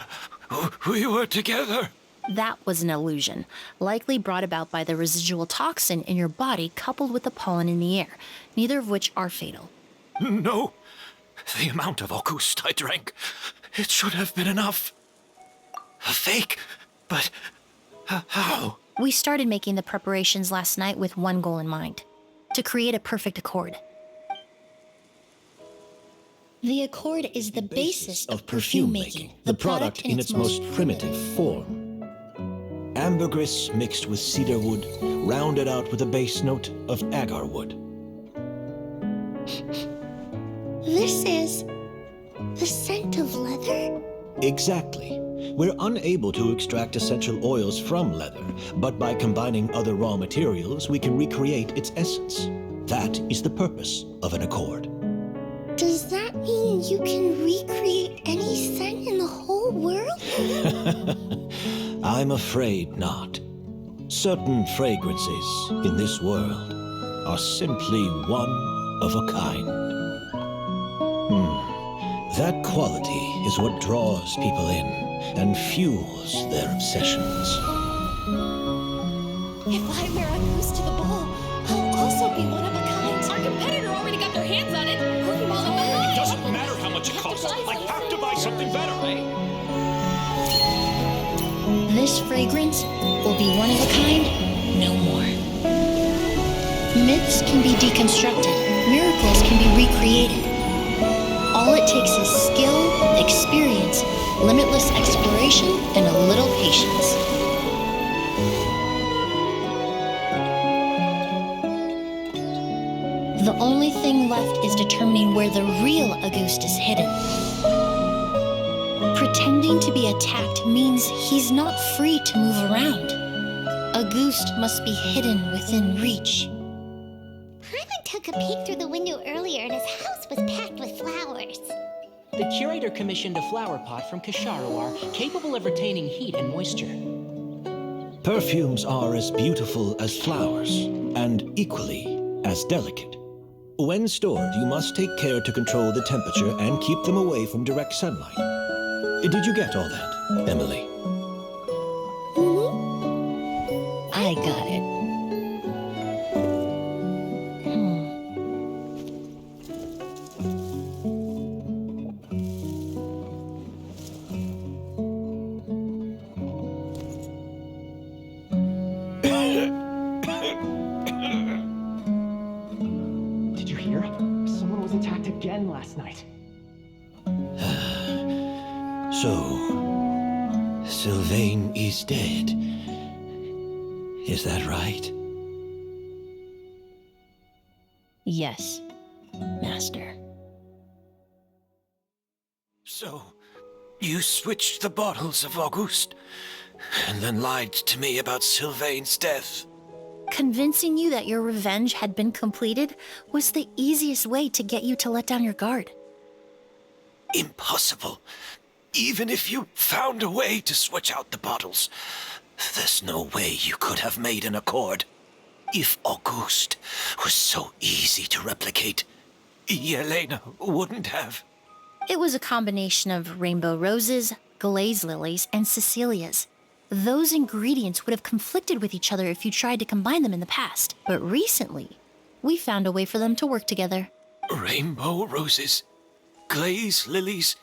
we were together. That was an illusion, likely brought about by the residual toxin in your body coupled with the pollen in the air, neither of which are fatal. No, the amount of August I drank, it should have been enough. A fake, but how? We started making the preparations last night with one goal in mind: to create a perfect accord. The accord is the basis of perfume making, the product in its most primitive form. Ambergris mixed with cedarwood, rounded out with a base note of agarwood. This is the scent of leather? Exactly. We're unable to extract essential oils from leather, but by combining other raw materials, we can recreate its essence. That is the purpose of an accord. Does that mean you can recreate any scent in the whole world? I'm afraid not. Certain fragrances in this world are simply one of a kind. That quality is what draws people in and fuels their obsessions. If I wear a goose to the ball, I'll also be one of a kind. Our competitor already got their hands on it. It doesn't matter how much it costs. I have to buy something better. This fragrance will be one of a kind, no more. Myths can be deconstructed, miracles can be recreated. All it takes is skill, experience, limitless exploration, and a little patience. The only thing left is determining where the real Auguste is hidden. Pretending to be attacked means he's not free to move around. Auguste must be hidden within reach. Paimon took a peek through the window earlier and his house was packed with flowers. The curator commissioned a flower pot from Kasharawar, capable of retaining heat and moisture. Perfumes are as beautiful as flowers, and equally as delicate. When stored, you must take care to control the temperature and keep them away from direct sunlight. Did you get all that, Emilie? I got it. Did you hear? Someone was attacked again last night. So, Sylvain is dead. Is that right? Yes, Master. So, you switched the bottles of Auguste, and then lied to me about Sylvain's death. Convincing you that your revenge had been completed was the easiest way to get you to let down your guard. Impossible. Even if you found a way to switch out the bottles, there's no way you could have made an accord. If Auguste was so easy to replicate, Yelena wouldn't have. It was a combination of rainbow roses, glaze lilies, and Cecilias. Those ingredients would have conflicted with each other if you tried to combine them in the past. But recently, we found a way for them to work together. Rainbow roses, glaze lilies,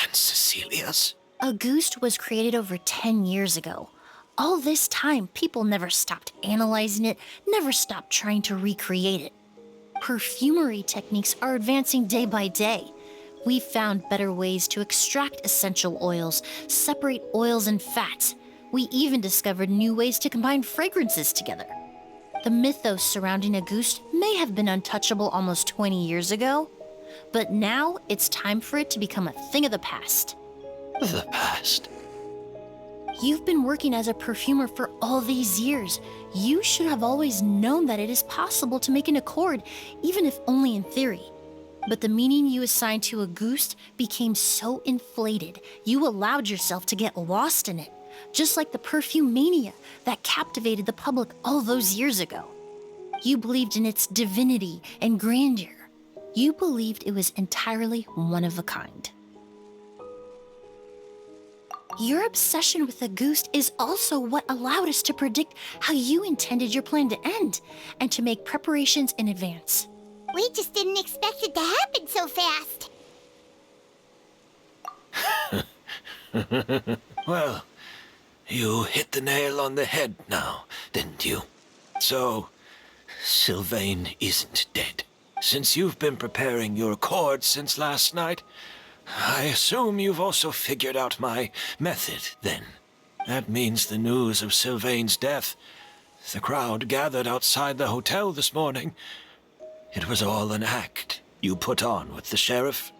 and Cecilias. Auguste was created over 10 years ago. All this time, people never stopped analyzing it, never stopped trying to recreate it. Perfumery techniques are advancing day by day. We've found better ways to extract essential oils, separate oils and fats. We even discovered new ways to combine fragrances together. The mythos surrounding a goose may have been untouchable almost 20 years ago, but now it's time for it to become a thing of the past. The past? You've been working as a perfumer for all these years. You should have always known that it is possible to make an accord, even if only in theory. But the meaning you assigned to a goose became so inflated, you allowed yourself to get lost in it, just like the perfume mania that captivated the public all those years ago. You believed in its divinity and grandeur. You believed it was entirely one of a kind. Your obsession with the goose is also what allowed us to predict how you intended your plan to end, and to make preparations in advance. We just didn't expect it to happen so fast. Well, you hit the nail on the head now, didn't you? So, Sylvain isn't dead. Since you've been preparing your accord since last night, I assume you've also figured out my method, then. That means the news of Sylvain's death. The crowd gathered outside the hotel this morning. It was all an act you put on with the sheriff?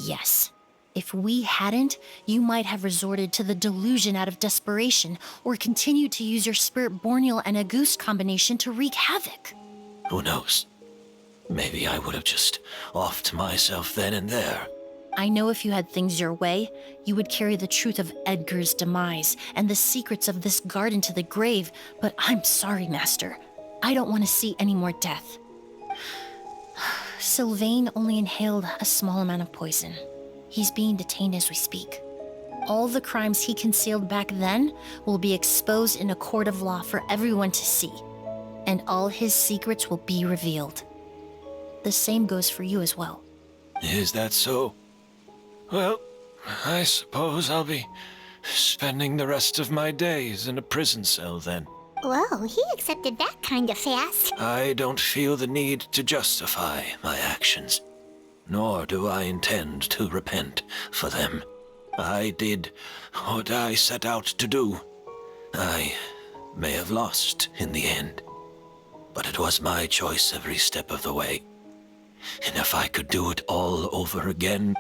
Yes. If we hadn't, you might have resorted to the delusion out of desperation, or continued to use your spirit borneal and a goose combination to wreak havoc. Who knows? Maybe I would have just offed myself then and there. I know if you had things your way, you would carry the truth of Edgar's demise and the secrets of this garden to the grave, but I'm sorry, Master. I don't want to see any more death. Sylvain only inhaled a small amount of poison. He's being detained as we speak. All the crimes he concealed back then will be exposed in a court of law for everyone to see, and all his secrets will be revealed. The same goes for you as well. Is that so? Well, I suppose I'll be spending the rest of my days in a prison cell then. Whoa, he accepted that kind of fast. I don't feel the need to justify my actions, nor do I intend to repent for them. I did what I set out to do. I may have lost in the end, but it was my choice every step of the way. And if I could do it all over again...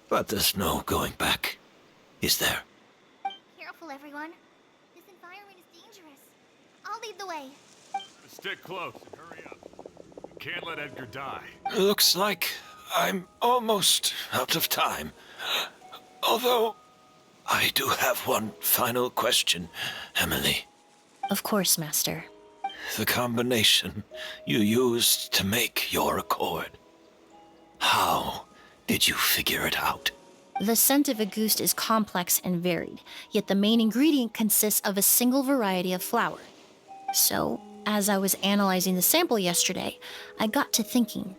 But there's no going back, is there? Careful, everyone. This environment is dangerous. I'll lead the way. Stick close and hurry up. We can't let Edgar die. Looks like I'm almost out of time. Although, I do have one final question, Emilie. Of course, Master. The combination you used to make your accord. How did you figure it out? The scent of a goose is complex and varied, yet the main ingredient consists of a single variety of flower. So, as I was analyzing the sample yesterday, I got to thinking,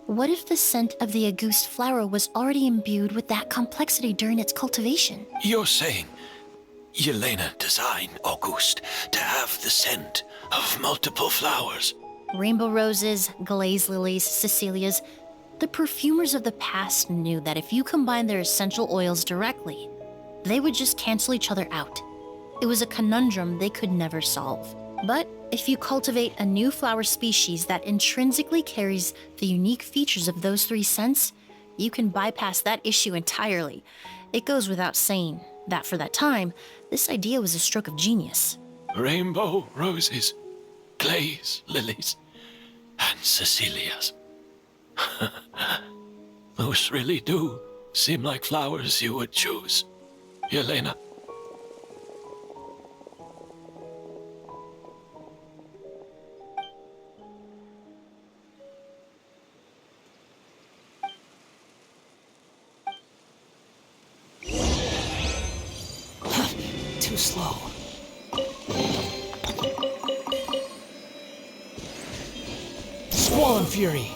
what if the scent of the Auguste flower was already imbued with that complexity during its cultivation? You're saying Yelena designed Auguste to have the scent of multiple flowers? Rainbow roses, glaze lilies, Cecilias. The perfumers of the past knew that if you combined their essential oils directly, they would just cancel each other out. It was a conundrum they could never solve. But if you cultivate a new flower species that intrinsically carries the unique features of those three scents, you can bypass that issue entirely. It goes without saying that for that time, this idea was a stroke of genius. Rainbow roses, glaze lilies, and Cecilias. Those really do seem like flowers you would choose, Yelena. Too slow. Squall and Fury.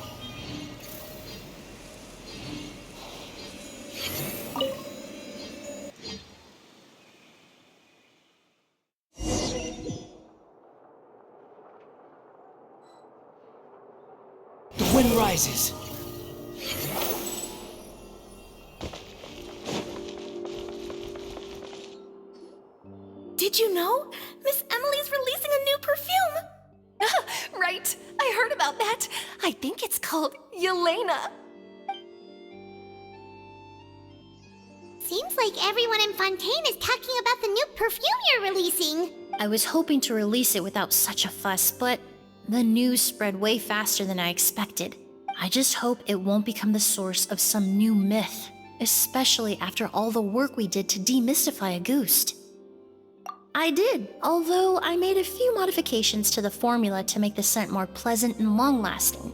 The wind rises. Did you know? Miss Emily's releasing a new perfume! Right, I heard about that. I think it's called Yelena. Seems like everyone in Fontaine is talking about the new perfume you're releasing. I was hoping to release it without such a fuss, but the news spread way faster than I expected. I just hope it won't become the source of some new myth, especially after all the work we did to demystify a Ghost. I did, although I made a few modifications to the formula to make the scent more pleasant and long-lasting.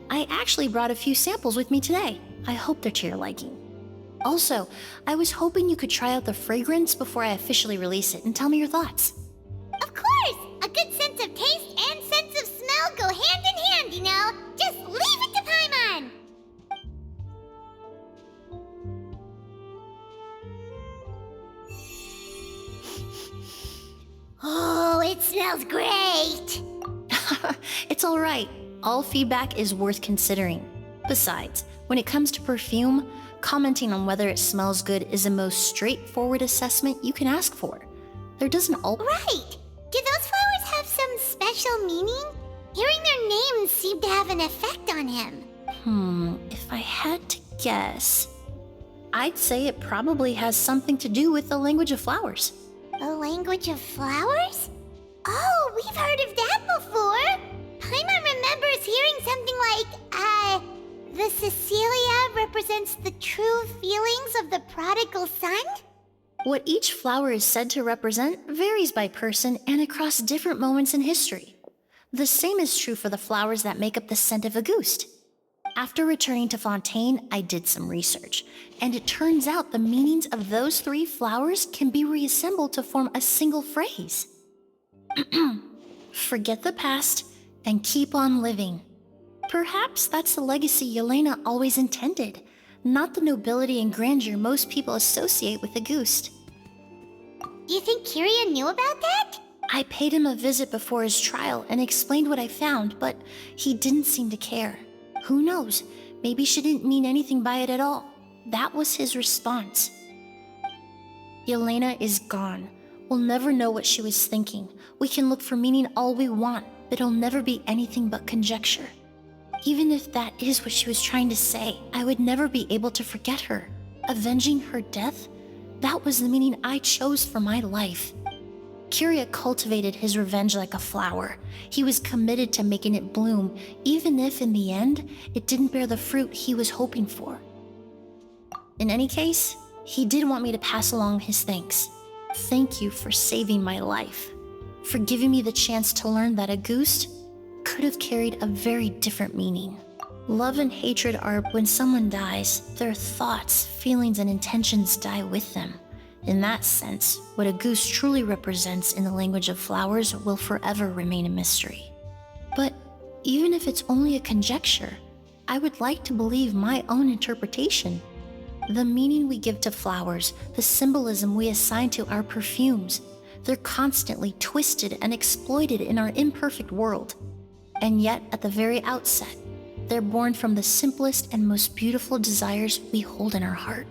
I actually brought a few samples with me today. I hope they're to your liking. Also, I was hoping you could try out the fragrance before I officially release it and tell me your thoughts. Of course! A good sense of taste and sense of smell go hand in hand, you know? Just leave it to Paimon! Oh, it smells great! It's alright. All feedback is worth considering. Besides, when it comes to perfume, commenting on whether it smells good is the most straightforward assessment you can ask for. There doesn't always... Right! Do those flowers have some special meaning? Hearing their names seemed to have an effect on him. If I had to guess, I'd say it probably has something to do with the language of flowers. The language of flowers? Oh, we've heard of that before! Paimon remembers hearing something like, the Cecilia represents the true feelings of the prodigal son? What each flower is said to represent varies by person and across different moments in history. The same is true for the flowers that make up the scent of a Ghost. After returning to Fontaine, I did some research, and it turns out the meanings of those 3 flowers can be reassembled to form a single phrase. Forget the past and keep on living. Perhaps that's the legacy Yelena always intended, not the nobility and grandeur most people associate with a Ghost. You think Kiria knew about that? I paid him a visit before his trial and explained what I found, but he didn't seem to care. Who knows? Maybe she didn't mean anything by it at all. That was his response. Yelena is gone. We'll never know what she was thinking. We can look for meaning all we want, but it'll never be anything but conjecture. Even if that is what she was trying to say, I would never be able to forget her. Avenging her death? That was the meaning I chose for my life. Kiria cultivated his revenge like a flower. He was committed to making it bloom, even if in the end, it didn't bear the fruit he was hoping for. In any case, he did want me to pass along his thanks. Thank you for saving my life, for giving me the chance to learn that a Ghost could have carried a very different meaning. Love and hatred are when someone dies, their thoughts, feelings, and intentions die with them. In that sense, what a Ghost truly represents in the language of flowers will forever remain a mystery. But even if it's only a conjecture, I would like to believe my own interpretation. The meaning we give to flowers, the symbolism we assign to our perfumes, they're constantly twisted and exploited in our imperfect world. And yet, at the very outset, they're born from the simplest and most beautiful desires we hold in our heart.